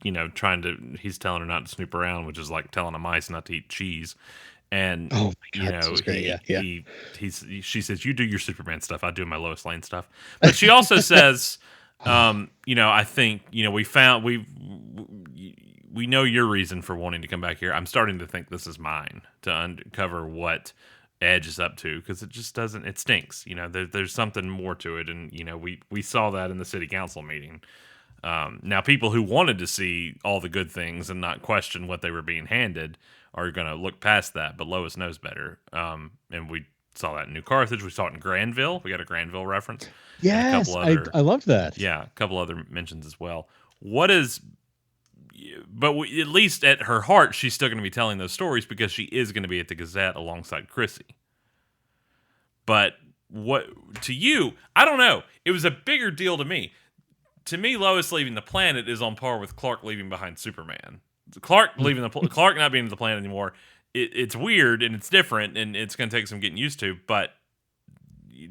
He's telling her not to snoop around, which is like telling a mice not to eat cheese. And oh my God, this was great. She says, "You do your Superman stuff. I do my Lois Lane stuff." But she also says, I think we know your reason for wanting to come back here. I'm starting to think this is mine to uncover what Edge is up to, because it just doesn't. It stinks. There's something more to it, and we saw that in the city council meeting. Now, people who wanted to see all the good things and not question what they were being handed are going to look past that. But Lois knows better, and we saw that in New Carthage. We saw it in Granville. We got a Granville reference. Yes, I loved that. Yeah, a couple other mentions as well. At least at her heart, she's still going to be telling those stories because she is going to be at the Gazette alongside Chrissy. But what to you? I don't know. It was a bigger deal to me. To me, Lois leaving the planet is on par with Clark leaving behind Superman. Clark not being on the planet anymore. It's weird and it's different and it's going to take some getting used to. But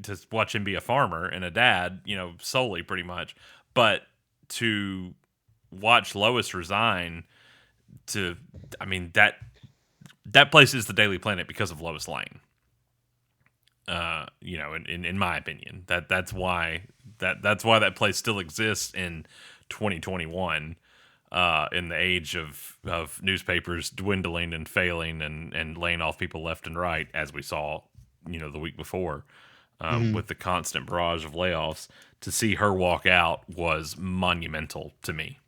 to watch him be a farmer and a dad, solely pretty much. But to watch Lois resign that place is the Daily Planet because of Lois Lane. In my opinion, that's why that place still exists in 2021, in the age of newspapers dwindling and failing and laying off people left and right, as we saw, the week before, with the constant barrage of layoffs. To see her walk out was monumental to me.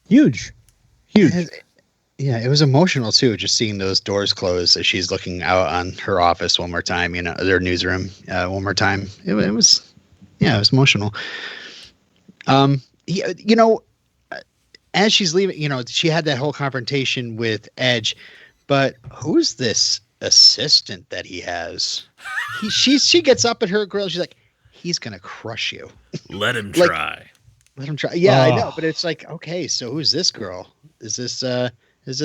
Huge. Yeah, it was emotional too, just seeing those doors close as she's looking out on her office one more time, their newsroom one more time. It was, yeah, it was emotional. Yeah, as she's leaving, she had that whole confrontation with Edge, but who's this assistant that he has? She gets up at her grill. She's like, he's gonna crush you. Let him try. Let him try. Yeah, I know, but it's like, okay, so who's this girl? Is this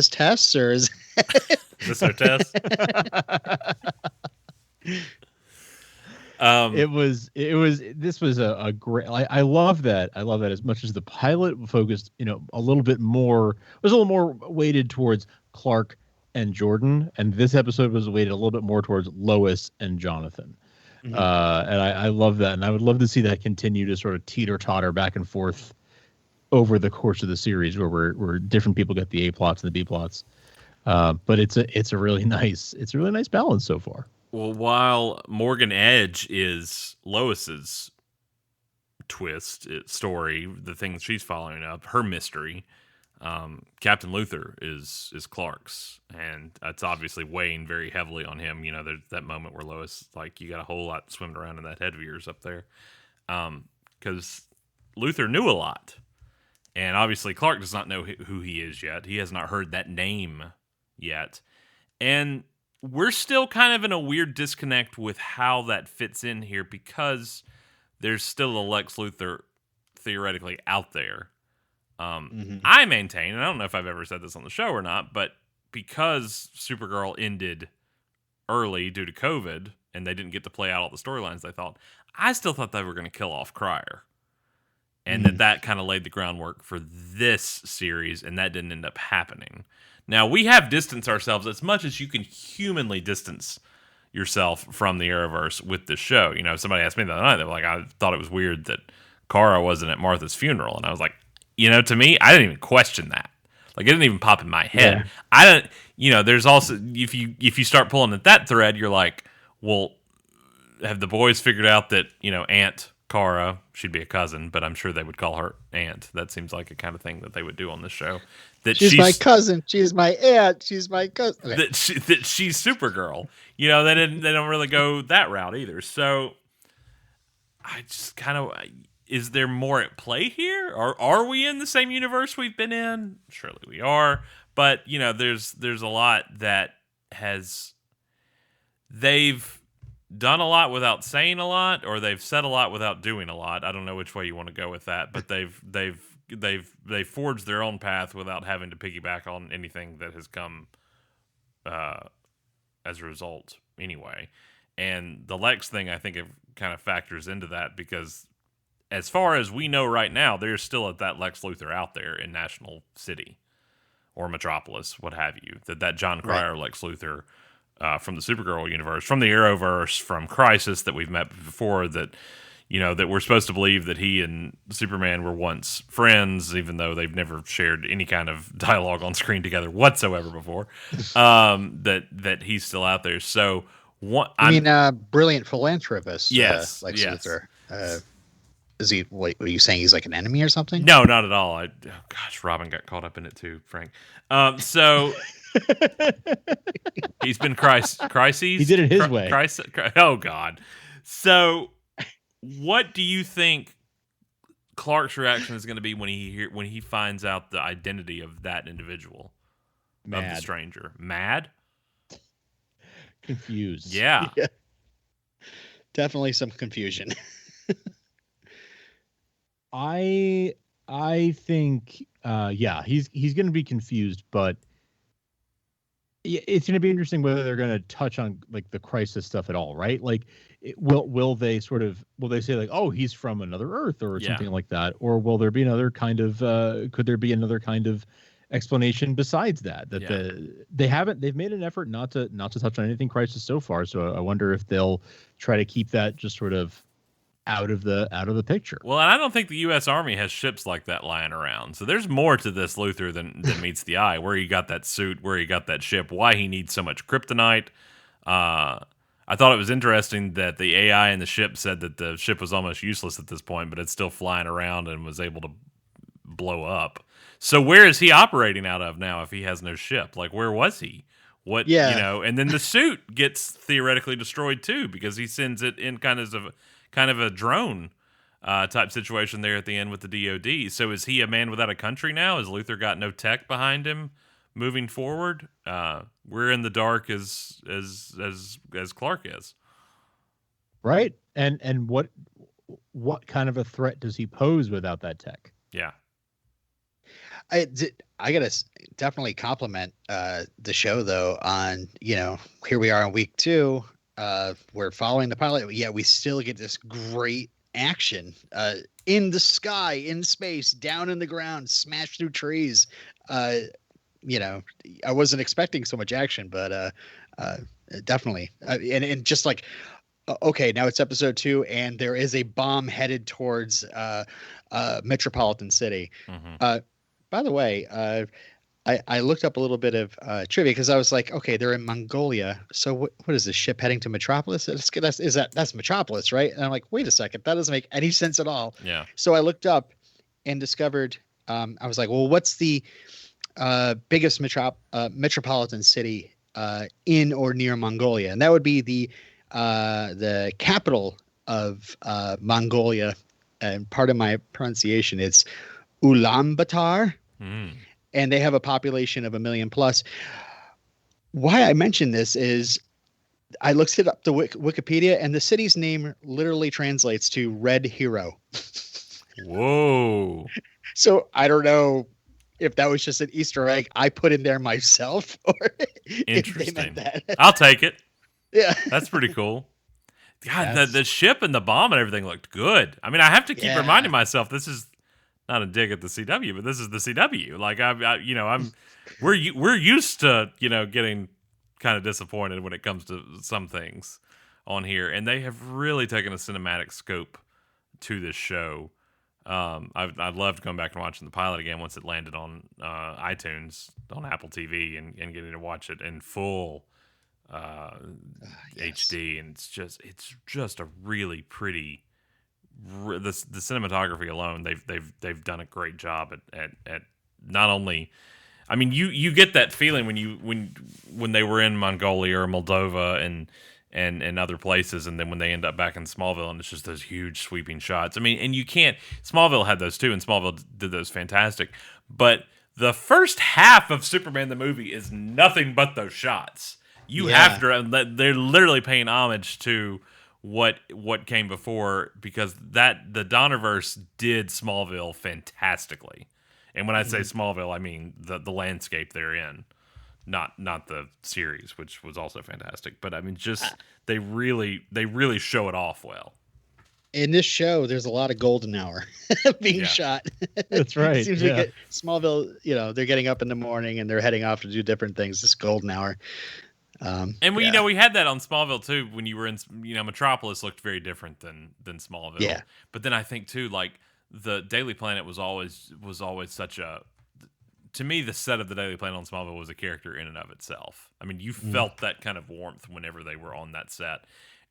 Tess or is this our Tess? This was a great. I love that. I love that as much as the pilot focused, a little bit more, was a little more weighted towards Clark and Jordan, and this episode was weighted a little bit more towards Lois and Jonathan. Mm-hmm. And I love that, and I would love to see that continue to sort of teeter-totter back and forth over the course of the series, where different people get the A plots and the B plots. But it's a really nice balance so far. Well, while Morgan Edge is Lois's story, the thing she's following up, her mystery, Captain Luther is Clark's, and that's obviously weighing very heavily on him. There's that moment where Lois is like, you got a whole lot swimming around in that head of yours up there, because Luther knew a lot, and obviously Clark does not know who he is yet. He has not heard that name yet, and we're still kind of in a weird disconnect with how that fits in here, because there's still a Lex Luthor theoretically out there. I maintain, and I don't know if I've ever said this on the show or not, but because Supergirl ended early due to COVID and they didn't get to play out all the storylines I still thought they were going to kill off Cryer. And that kind of laid the groundwork for this series, and that didn't end up happening. Now, we have distanced ourselves as much as you can humanly distance yourself from the Arrowverse with this show. Somebody asked me the other night, they were like, I thought it was weird that Kara wasn't at Martha's funeral. And I was like, to me, I didn't even question that. Like, it didn't even pop in my head. Yeah. I don't, there's also, if you start pulling at that thread, you're like, well, have the boys figured out that, Aunt Kara, she'd be a cousin, but I'm sure they would call her Aunt. That seems like a kind of thing that they would do on this show. That she's my cousin. She's my aunt. She's my cousin. Okay. That she's Supergirl. They don't really go that route either. So I just kind of, is there more at play here? Or are we in the same universe we've been in? Surely we are. But there's a lot that they've done a lot without saying a lot, or they've said a lot without doing a lot. I don't know which way you want to go with that, but they've forged their own path without having to piggyback on anything that has come as a result anyway. And the Lex thing, I think, it kind of factors into that, because as far as we know right now, there's still that Lex Luthor out there in National City or Metropolis, what have you. That John Cryer Lex Luthor from the Supergirl universe, from the Arrowverse, from Crisis that we've met before, that that we're supposed to believe that he and Superman were once friends, even though they've never shared any kind of dialogue on screen together whatsoever before. That he's still out there. So brilliant philanthropist. Yes, Lex Luthor. Is he? What are you saying? He's like an enemy or something? No, not at all. Robin got caught up in it too, Frank. So he's been crises. He did it his way. Oh God. So, what do you think Clark's reaction is going to be when he finds out the identity of that individual, of the stranger? Mad? Confused. Yeah. Definitely some confusion. I think he's going to be confused, but it's going to be interesting whether they're going to touch on like the Crisis stuff at all, right? Like, will they say like, oh, he's from another Earth or something like that, or will there be another kind of could there be another kind of explanation besides that they've made an effort not to touch on anything Crisis so far, so I wonder if they'll try to keep that just sort of out of the picture. Well, and I don't think the U.S. Army has ships like that lying around. So there's more to this Luthor than meets the eye. Where he got that suit, where he got that ship, why he needs so much kryptonite. I thought it was interesting that the AI in the ship said that the ship was almost useless at this point, but it's still flying around and was able to blow up. So where is he operating out of now if he has no ship? Like, where was he? What, Yeah. and then the suit gets theoretically destroyed too because he sends it in kind of a drone type situation there at the end with the DOD. So is he a man without a country now? Has Luther got no tech behind him moving forward? We're in the dark as Clark is. Right. And what kind of a threat does he pose without that tech? Yeah. I gotta definitely compliment the show though on, here we are on week 2. We're following the pilot. Yeah, we still get this great action in the sky, in space, down in the ground, smashed through trees. I wasn't expecting so much action, but definitely. And just like, okay, now it's episode 2, and there is a bomb headed towards Metropolitan City. Mm-hmm. By the way, I looked up a little bit of trivia because I was like, okay, they're in Mongolia. So what is this ship heading to Metropolis? That's Metropolis, right? And I'm like, wait a second, that doesn't make any sense at all. Yeah. So I looked up and discovered, I was like, well, what's the biggest metropolitan city in or near Mongolia? And that would be the capital of Mongolia. And part of my pronunciation is Ulaanbaatar. And they have a population of 1 million plus. Why I mention this is I looked it up to Wikipedia, and the city's name literally translates to Red Hero. Whoa. So I don't know if that was just an Easter egg I put in there myself, or if they meant that. I'll take it. Yeah. That's pretty cool. God, the ship and the bomb and everything looked good. I mean, I have to keep reminding myself this is not a dig at the CW, but this is the CW. Like we're used to getting kind of disappointed when it comes to some things on here, and they have really taken a cinematic scope to this show. I loved going back and watching the pilot again once it landed on iTunes on Apple TV and getting to watch it in full HD, and it's just a really pretty. The cinematography alone, they've done a great job at not only. I mean, you get that feeling when they were in Mongolia or Moldova and other places, and then when they end up back in Smallville, and it's just those huge sweeping shots. I mean, and you can't. Smallville had those too, and Smallville did those fantastic. But the first half of Superman the movie is nothing but those shots. You have to. They're literally paying homage to what came before, because the Donnerverse did Smallville fantastically. And when I say Smallville, I mean the landscape they're in, not the series, which was also fantastic. But I mean, just they really show it off well. In this show, there's a lot of golden hour being shot. That's right. It seems like Smallville, they're getting up in the morning and they're heading off to do different things. This golden hour. And we had that on Smallville too. When you were in, Metropolis looked very different than Smallville. Yeah. But then I think too, like the Daily Planet was always such a. To me, the set of the Daily Planet on Smallville was a character in and of itself. I mean, you felt that kind of warmth whenever they were on that set.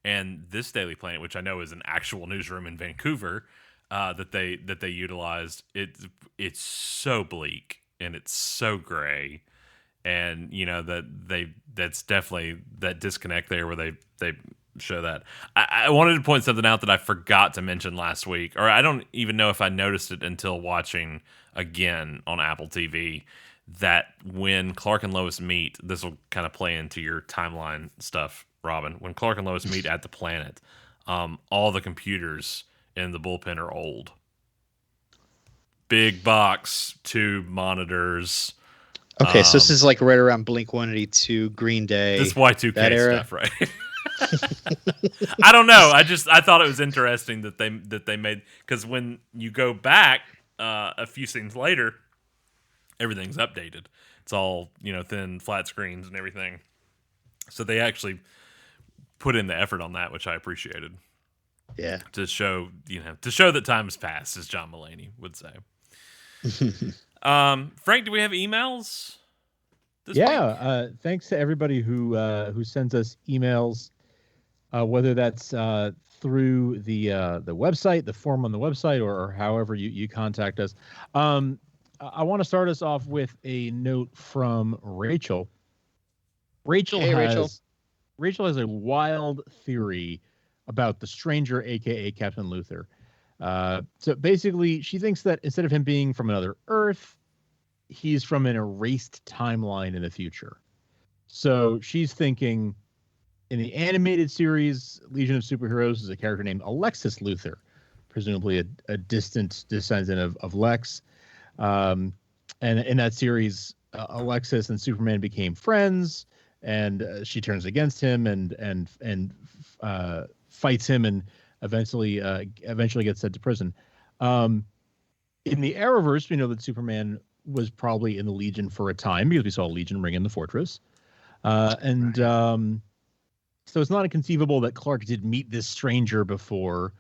And this Daily Planet, which I know is an actual newsroom in Vancouver, that they utilized, it's so bleak and it's so gray. And that's definitely that disconnect there where they show that. I wanted to point something out that I forgot to mention last week, or I don't even know if I noticed it until watching again on Apple TV, that when Clark and Lois meet, this will kind of play into your timeline stuff, Robin. When Clark and Lois meet at the planet, all the computers in the bullpen are old. Big box, tube monitors. Okay, so this is like right around Blink-182, Green Day. This Y2K stuff, right? I don't know. I thought it was interesting that they made, because when you go back a few scenes later, everything's updated. It's all thin flat screens and everything. So they actually put in the effort on that, which I appreciated. Yeah, to show that time has passed, as John Mulaney would say. Frank, do we have emails? Thanks to everybody who sends us emails, whether that's through the website, the form on the website, or however you contact us. I want to start us off with a note from Rachel. Rachel has a wild theory about the Stranger, aka Captain Luther. So basically, she thinks that instead of him being from another Earth, he's from an erased timeline in the future. So she's thinking in the animated series, Legion of Superheroes is a character named Alexis Luthor, presumably a distant descendant of Lex. And in that series, Alexis and Superman became friends, and she turns against him and fights him, and eventually gets sent to prison. In the Arrowverse, we know that Superman was probably in the Legion for a time because we saw Legion ring in the fortress, so it's not inconceivable that Clark did meet this stranger before.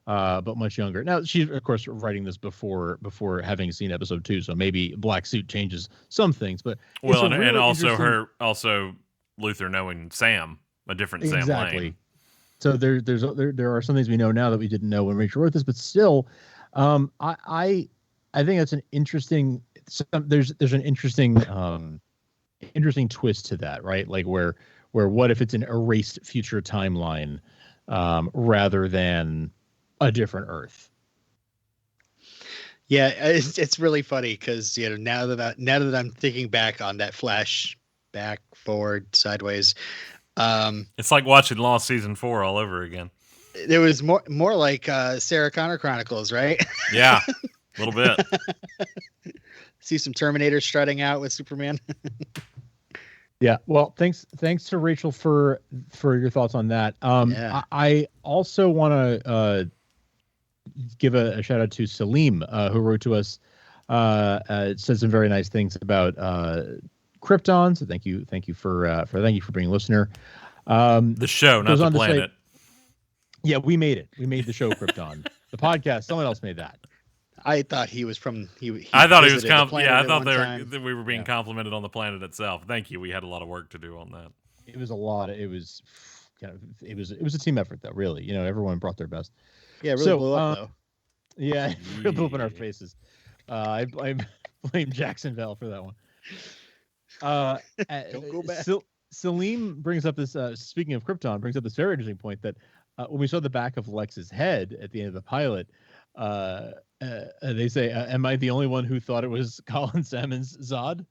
But much younger. Now, she's, of course, writing this before having seen episode 2, so maybe Black Suit changes some things. But well, and also Luther knowing Sam, a different Sam Lane. So there are some things we know now that we didn't know when Rachel wrote this, but still, I think that's an interesting. There's an interesting twist to that, right? Like where what if it's an erased future timeline rather than a different Earth. Yeah, it's really funny because now that I'm thinking back on that flash, back, forward, sideways, it's like watching Lost season 4 all over again. It was more like Sarah Connor Chronicles, right? Yeah, a little bit. See some Terminator strutting out with Superman. Yeah, well, thanks to Rachel for your thoughts on that. I also want to give a shout out to Salim, who wrote to us, said some very nice things about Krypton. So thank you for being a listener. The show, not the planet. Yeah, we made it. We made the show Krypton. The podcast, someone else made that. I thought he was from. I thought he was. I thought we were being complimented on the planet itself. Thank you. We had a lot of work to do on that. It was a lot. It was a team effort, though. Really, everyone brought their best. Yeah, it really blew up though. Yeah, it really blew up in our faces. I blame Jacksonville for that one. Don't go back. Salim brings up this. Speaking of Krypton, brings up this very interesting point that when we saw the back of Lex's head at the end of the pilot, they say, "Am I the only one who thought it was Colin Salmon's Zod?"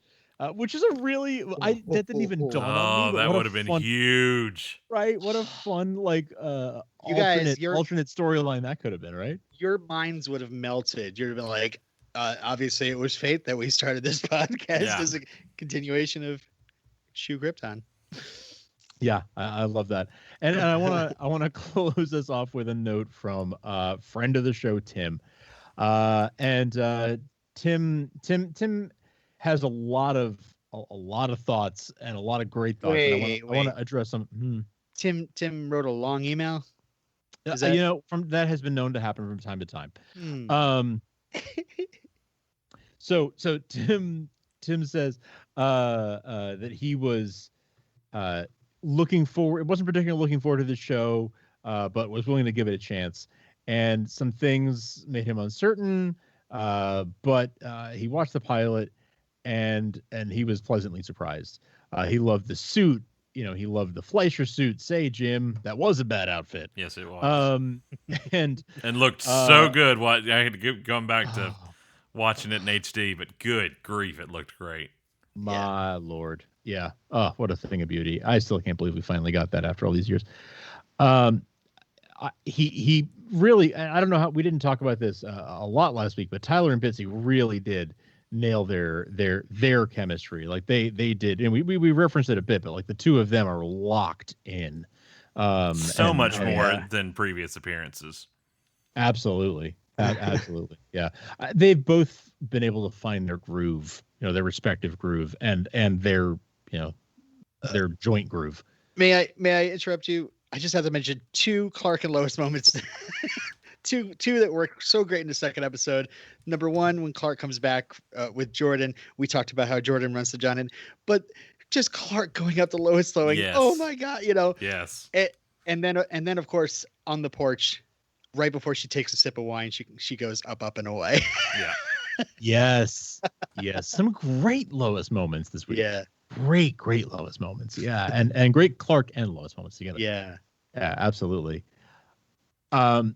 Which is a really that didn't even dawn on me. That would have been huge, right? What a fun alternate storyline that could have been, right? Your minds would have melted. You'd have been like, obviously, it was fate that we started this podcast as a continuation of Shoe Krypton. Yeah, I love that, and I want to close us off with a note from friend of the show, Tim, and Tim has a lot of thoughts and a lot of great thoughts. I want to address some. Tim wrote a long email. From that has been known to happen from time to time. So Tim says that he was wasn't particularly looking forward to the show, but was willing to give it a chance. And some things made him uncertain, but he watched the pilot and he was pleasantly surprised. He loved the suit. He loved the Fleischer suit. Say, Jim, that was a bad outfit. Yes, it was. And looked so good. I had to come back to watching it in HD, but good grief, it looked great. My Lord. Yeah. Oh, what a thing of beauty. I still can't believe we finally got that after all these years. He really, I don't know how, we didn't talk about this a lot last week, but Tyler and Bitsy really did nail their chemistry. Like they did. And we referenced it a bit, but like the two of them are locked in. Much more than previous appearances. Absolutely. Absolutely. Yeah. They've both been able to find their groove, their respective groove and their, their joint groove. May I interrupt you? I just have to mention 2 Clark and Lois moments. two that worked so great in the second episode. Number 1, when Clark comes back with Jordan, we talked about how Jordan runs to John, but just Clark going up to Lois, going, yes. "Oh my God," Yes. And then of course on the porch, right before she takes a sip of wine, she goes up and away. Yeah. Yes. Yes. Some great Lois moments this week. Yeah. Great Lois moments. Yeah. And great Clark and Lois moments together. Yeah. Yeah, absolutely. I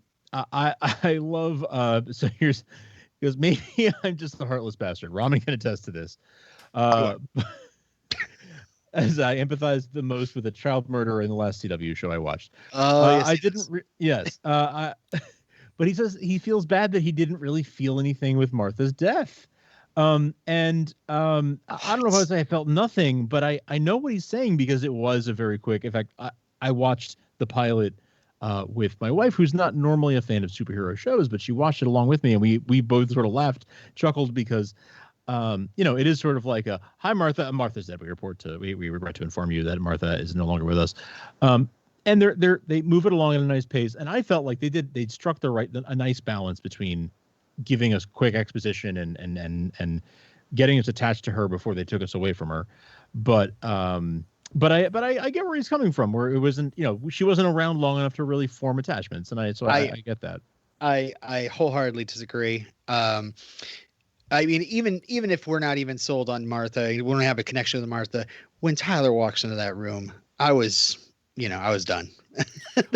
love so here's because maybe I'm just a heartless bastard. Ramen can attest to this. As I empathize the most with a child murderer in the last CW show I watched. Yes, I didn't. Yes. But he says he feels bad that he didn't really feel anything with Martha's death. I don't know if I would say I felt nothing, but I know what he's saying because it was a very quick. In fact, I watched the pilot with my wife, who's not normally a fan of superhero shows, but she watched it along with me, and we both sort of laughed, chuckled because it is sort of like a hi Martha. Martha's dead. We regret to inform you that Martha is no longer with us. And they move it along at a nice pace, and I felt like they struck a nice balance between giving us quick exposition and getting us attached to her before they took us away from her. But I get where he's coming from, where it wasn't, she wasn't around long enough to really form attachments, and I get that. I wholeheartedly disagree. I mean, even if we're not even sold on Martha, we don't have a connection with Martha. When Tyler walks into that room, I was done.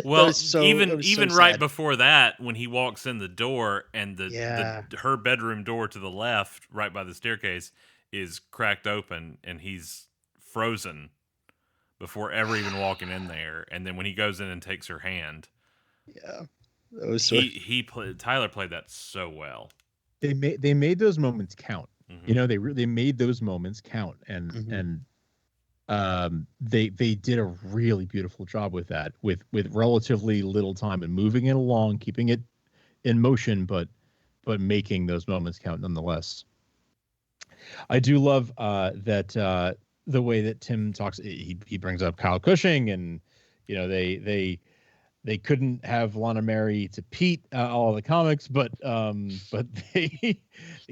Well, even so right before that, when he walks in the door and her bedroom door to the left, right by the staircase, is cracked open and he's frozen before ever even walking in there. And then when he goes in and takes her hand, Tyler played that so well. They made those moments count. Mm-hmm. They made those moments count, and they did a really beautiful job with that, with relatively little time and moving it along, keeping it in motion, but making those moments count nonetheless. I do love that the way that Tim talks. He brings up Kyle Cushing, and they couldn't have Lana marry to Pete all the comics, but they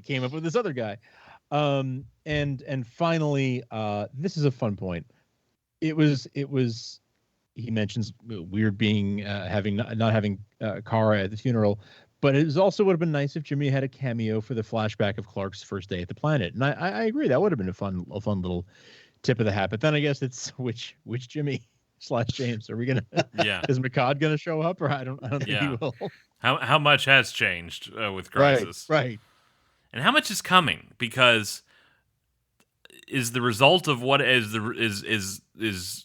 came up with this other guy. And finally, this is a fun point. It was he mentions weird being not having Kara at the funeral, but it also would have been nice if Jimmy had a cameo for the flashback of Clark's first day at the planet. And I agree, that would have been a fun little tip of the hat. But then I guess it's which Jimmy / James are we gonna? Yeah, is McCod gonna show up, or I don't think he will. How much has changed with Crisis? Right. And how much is coming? Because is the result of what is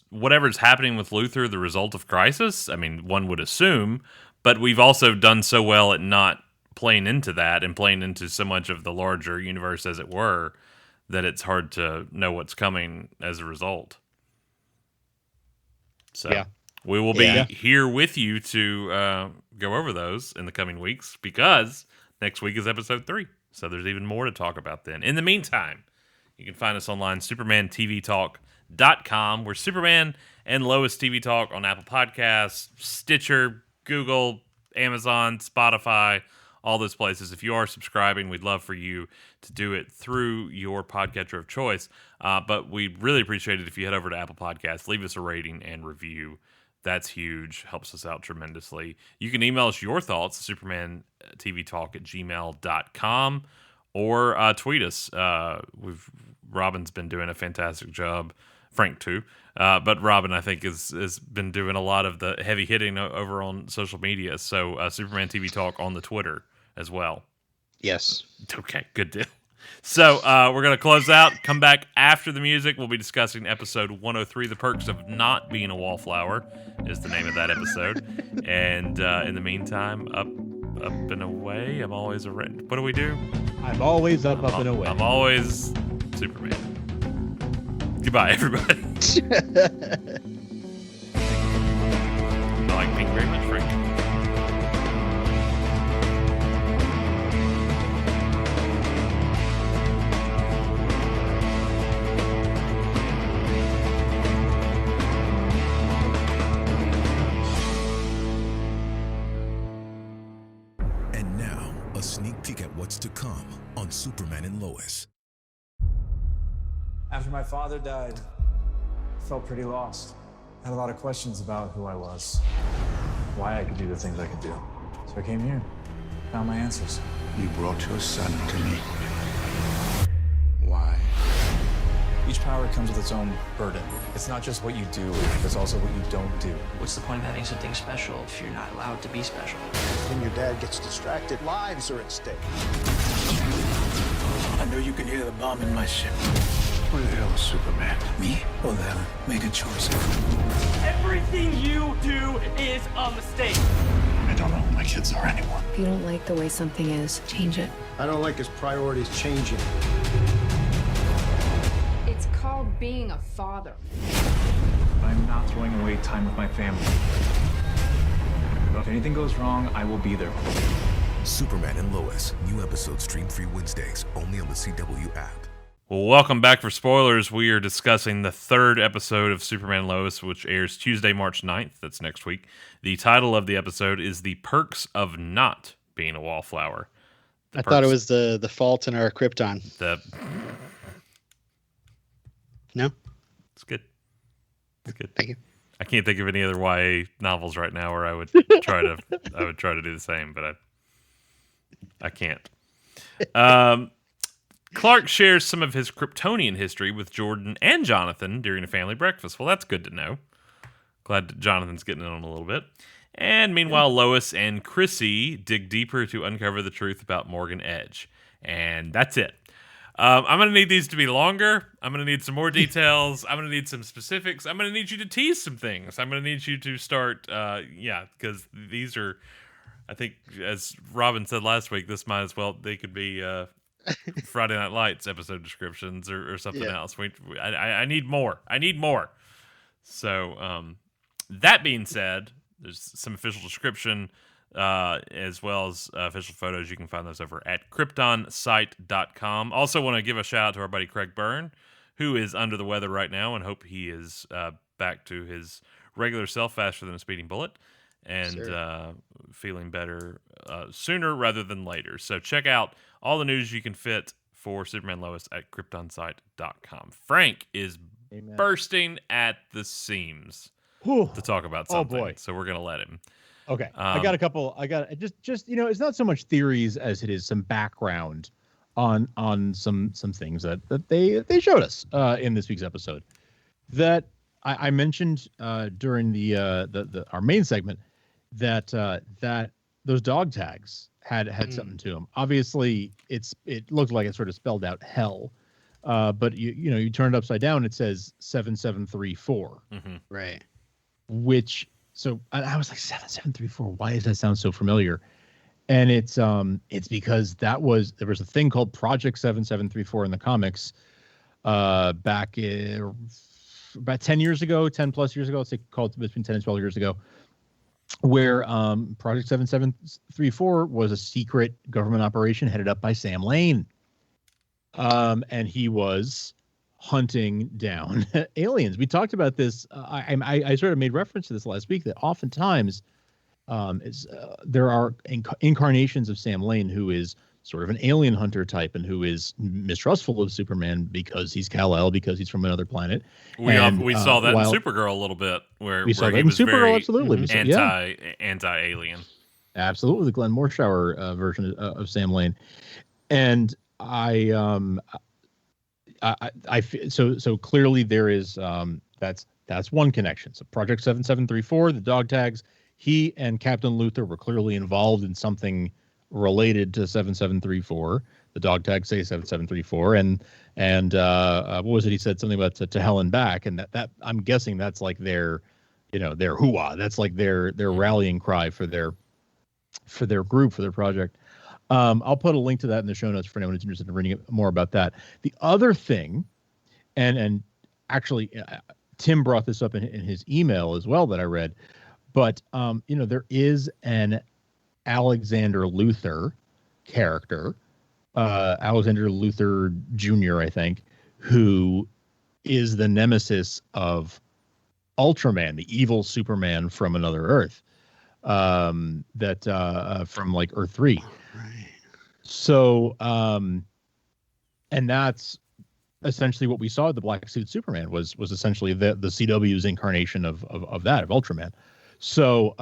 whatever's happening with Luther the result of Crisis? I mean, one would assume, but we've also done so well at not playing into that and playing into so much of the larger universe, as it were, that it's hard to know what's coming as a result. So we will be here with you to go over those in the coming weeks, because next week is episode 3. So there's even more to talk about then. In the meantime, you can find us online, supermantvtalk.com. We're Superman and Lois TV Talk on Apple Podcasts, Stitcher, Google, Amazon, Spotify, all those places. If you are subscribing, we'd love for you to do it through your podcatcher of choice. But we'd really appreciate it if you head over to Apple Podcasts, leave us a rating and review. That's huge. Helps us out tremendously. You can email us your thoughts, supermantvtalk@gmail.com, or tweet us. Robin's been doing a fantastic job. Frank, too. But Robin, I think, has been doing a lot of the heavy hitting over on social media. So Superman TV Talk on the Twitter as well. Yes. Okay, good deal. So we're going to close out, come back after the music. We'll be discussing episode 103, The Perks of Not Being a Wallflower is the name of that episode. And in the meantime, up and away. I'm always a red. What do we do? I'm always up and away. I'm always Superman. Goodbye, everybody. I like pink very much, Frank. And now, a sneak peek at what's to come on Superman and Lois. After my father died, I felt pretty lost. I had a lot of questions about who I was, why I could do the things I could do. So I came here. Found my answers. You brought your son to me. Why? Each power comes with its own burden. It's not just what you do, it's also what you don't do. What's the point of having something special if you're not allowed to be special? When your dad gets distracted, lives are at stake. I know you can hear the bomb in my ship. Where the hell is Superman? Me or them? Make a choice. Everything you do is a mistake. I don't know who my kids are anymore. If you don't like the way something is, change it. I don't like his priorities changing. It's called being a father. I'm not throwing away time with my family. If anything goes wrong, I will be there. Superman and Lois. New episodes stream free Wednesdays only on the CW app. Well, welcome back for spoilers. We are discussing the third episode of Superman and Lois, which airs Tuesday, March 9th. That's next week. The title of the episode is The Perks of Not Being a Wallflower. I thought it was the fault in our Krypton. No? It's good. It's good. Thank you. I can't think of any other YA novels right now where I would try to do the same, but I can't. Clark shares some of his Kryptonian history with Jordan and Jonathan during a family breakfast. Well, that's good to know. Glad that Jonathan's getting in on a little bit. And meanwhile, Lois and Chrissy dig deeper to uncover the truth about Morgan Edge. And that's it. I'm going to need these to be longer. I'm going to need some more details. I'm going to need some specifics. I'm going to need you to tease some things. I'm going to need you to start, because these are, I think, as Robin said last week, this might as well, they could be Friday Night Lights episode descriptions or something else. I need more. I need more. So that being said, there's some official description as well as official photos. You can find those over at KryptonSite.com. Also want to give a shout out to our buddy Craig Byrne, who is under the weather right now, and hope he is back to his regular self faster than a speeding bullet and feeling better sooner rather than later. So check out all the news you can fit for Superman Lois at KryptonSite.com. Frank is bursting at the seams to talk about something. Oh boy. So we're going to let him. Okay. I got just it's not so much theories as it is some background on some things that they showed us in this week's episode that I mentioned during the our main segment that those dog tags had something to them. Obviously, it looked like it sort of spelled out hell, but you turn it upside down, it says 7734. Mm-hmm. Right. Which so I was like 7734. Why does that sound so familiar? And it's because there was a thing called Project 7734 in the comics back about 10 years ago, 10 plus years ago. Let's say called between 10 and 12 years ago, where Project 7734 was a secret government operation headed up by Sam Lane. And he was hunting down aliens. We talked about this. I sort of made reference to this last week, that oftentimes there are incarnations of Sam Lane who is sort of an alien hunter type and who is mistrustful of Superman because he's Kal-El, because he's from another planet. We saw that in Supergirl a little bit, where we saw that he in was Supergirl, very absolutely. Anti-alien. Absolutely, the Glenn Morshower version of Sam Lane. And so clearly there is that's one connection. So Project 7734, the dog tags, he and Captain Luthor were clearly involved in something related to 7734. The dog tags say 7734, and what was it? He said something about to hell and back, and that I'm guessing that's like their hoo-ah. That's like their rallying cry for their group, for their project. I'll put a link to that in the show notes for anyone who's interested in reading more about that. The other thing, and actually Tim brought this up in his email as well that I read, but there is an Alexander Luthor character, Alexander Luthor Jr., I think, who is the nemesis of Ultraman, the evil Superman from another Earth, from like Earth 3. Right. So, and that's essentially what we saw with the black suit Superman was essentially the CW's incarnation of that, of Ultraman. So,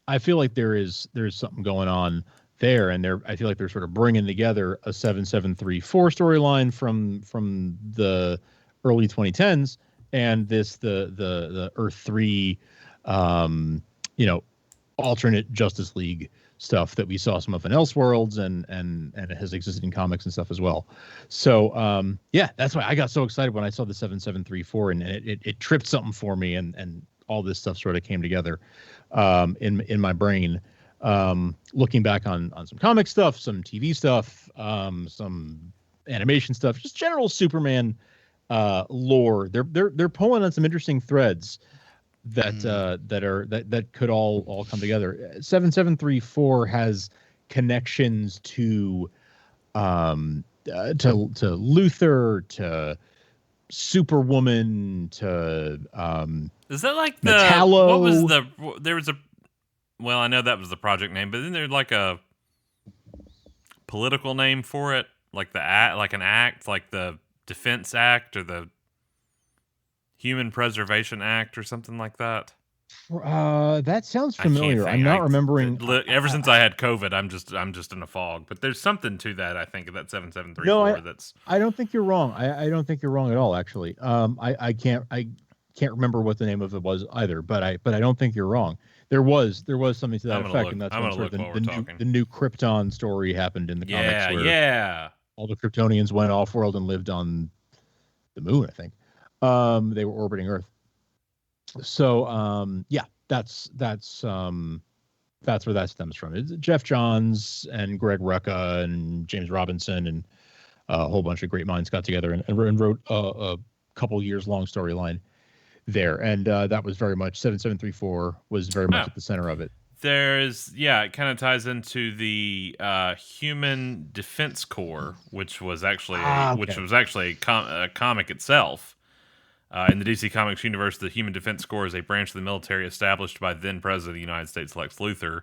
I feel like there's something going on there, and I feel like they're sort of bringing together a 7734 storyline from the early 2010s and the Earth 3 alternate Justice League stuff that we saw some of in Elseworlds and it has existed in comics and stuff as well. So that's why I got so excited when I saw the 7734 and it tripped something for me and all this stuff sort of came together in my brain. Looking back on some comic stuff, some TV stuff, some animation stuff, just general Superman lore. They're pulling on some interesting threads that could all come together. 7734 has connections to Luther, to Superwoman, to is that like Metallo? What was there was a well, I know that was the project name, but then there's like a political name for it, like an act, like the Defense Act or the Human Preservation Act or something like that. That sounds familiar. I'm not remembering. Ever since I had COVID, I'm just in a fog. But there's something to that. I think of that 7734. No, I don't think you're wrong. I don't think you're wrong at all. Actually, I can't remember what the name of it was either. But I don't think you're wrong. There was something to that effect, and that's when sort of the new Krypton story happened in the comics. Where all the Kryptonians went off world and lived on the moon. I think they were orbiting Earth. So that's where that stems from. It's Jeff Johns and Greg Rucka and James Robinson and a whole bunch of great minds got together and wrote a couple years long storyline there, and that was very much 7734 was very much at the center of it. It kind of ties into the Human Defense Corps, which was actually a comic itself. In the DC Comics universe, the Human Defense Corps is a branch of the military established by then President of the United States Lex Luthor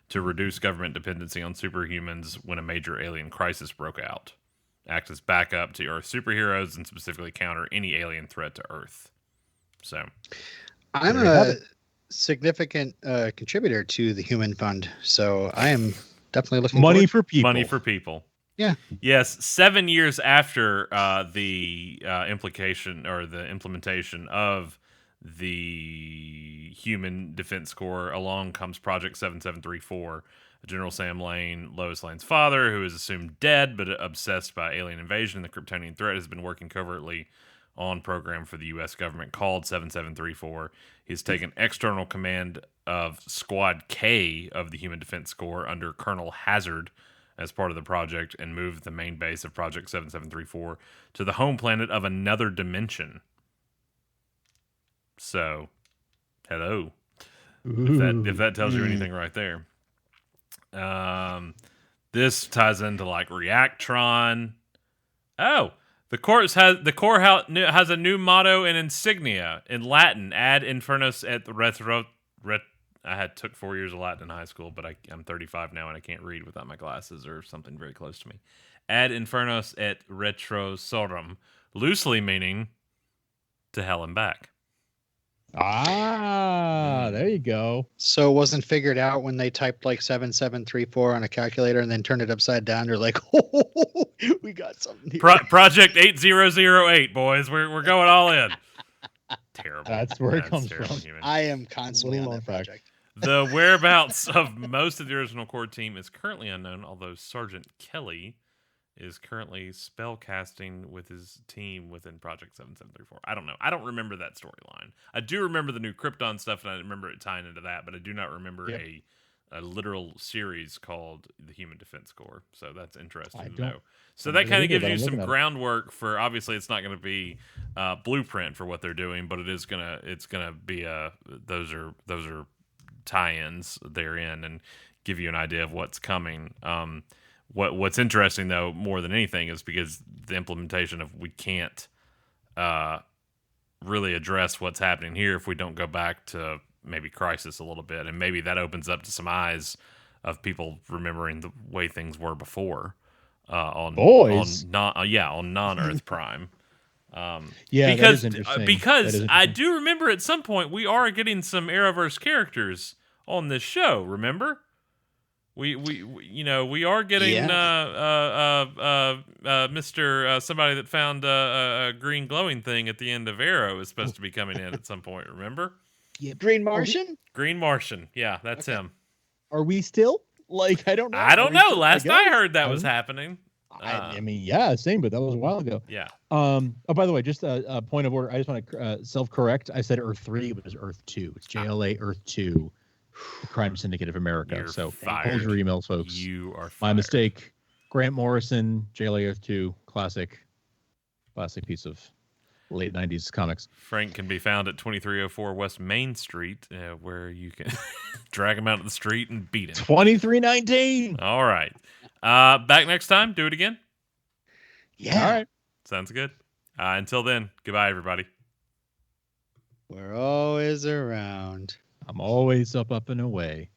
to reduce government dependency on superhumans when a major alien crisis broke out, act as backup to Earth superheroes, and specifically counter any alien threat to Earth. So, I'm a significant contributor to the Human Fund, so I am definitely looking Money forward. for people. Yeah. Yes, 7 years after the implication or the implementation of the Human Defense Corps, along comes Project 7734. General Sam Lane, Lois Lane's father, who is assumed dead but obsessed by alien invasion and the Kryptonian threat, has been working covertly on program for the U.S. government called 7734. He's taken external command of Squad K of the Human Defense Corps under Colonel Hazard as part of the project and moved the main base of Project 7734 to the home planet of another dimension. So, hello. If that tells you anything right there. This ties into like Reactron. Oh, the Corps has a new motto and insignia in Latin: Ad infernus et retro. I took 4 years of Latin in high school, but I'm 35 now and I can't read without my glasses or something very close to me. Ad infernus et retrosorum, loosely meaning to hell and back. There you go. So it wasn't figured out when they typed like 7734 on a calculator and then turned it upside down. They're like, oh, we got something here. Project 8008, boys. We're going all in. Terrible. That's where it comes from. I am constantly on that project. The whereabouts of most of the original core team is currently unknown, although Sergeant Kelly is currently spellcasting with his team within Project 7734. I don't know. I don't remember that storyline. I do remember the new Krypton stuff, and I remember it tying into that, but I do not remember a literal series called the Human Defense Corps. So that's interesting to know. So that kind of gives you some groundwork for. Obviously, it's not going to be blueprint for what they're doing, but it's gonna be those are tie-ins therein and give you an idea of what's coming. What's interesting though, more than anything, is because the implementation of we can't really address what's happening here if we don't go back to maybe Crisis a little bit, and maybe that opens up to some eyes of people remembering the way things were before on non-Earth Prime. Because I do remember at some point we are getting some Arrowverse characters on this show. Remember? we are getting Mr. Somebody that found a green glowing thing at the end of Arrow is supposed to be coming in at some point. Remember? Yeah, Green Martian. Green Martian. Yeah, that's him. Are we still? Like, I don't know. I don't know. Last I heard that was happening. I mean, yeah, same, but that was a while ago. Yeah. Oh, by the way, just a point of order. I just want to self-correct. I said Earth 3, but it was Earth 2. It's JLA Earth 2, the Crime Syndicate of America. You're so fired. hold your emails, folks. You are fired. My mistake. Grant Morrison, JLA Earth 2, classic piece of late 90s comics. Frank can be found at 2304 West Main Street, where you can drag him out of the street and beat him. 2319. All right. Back next time. Do it again. Yeah. All right. Sounds good. Until then, goodbye, everybody. We're always around. I'm always up and away.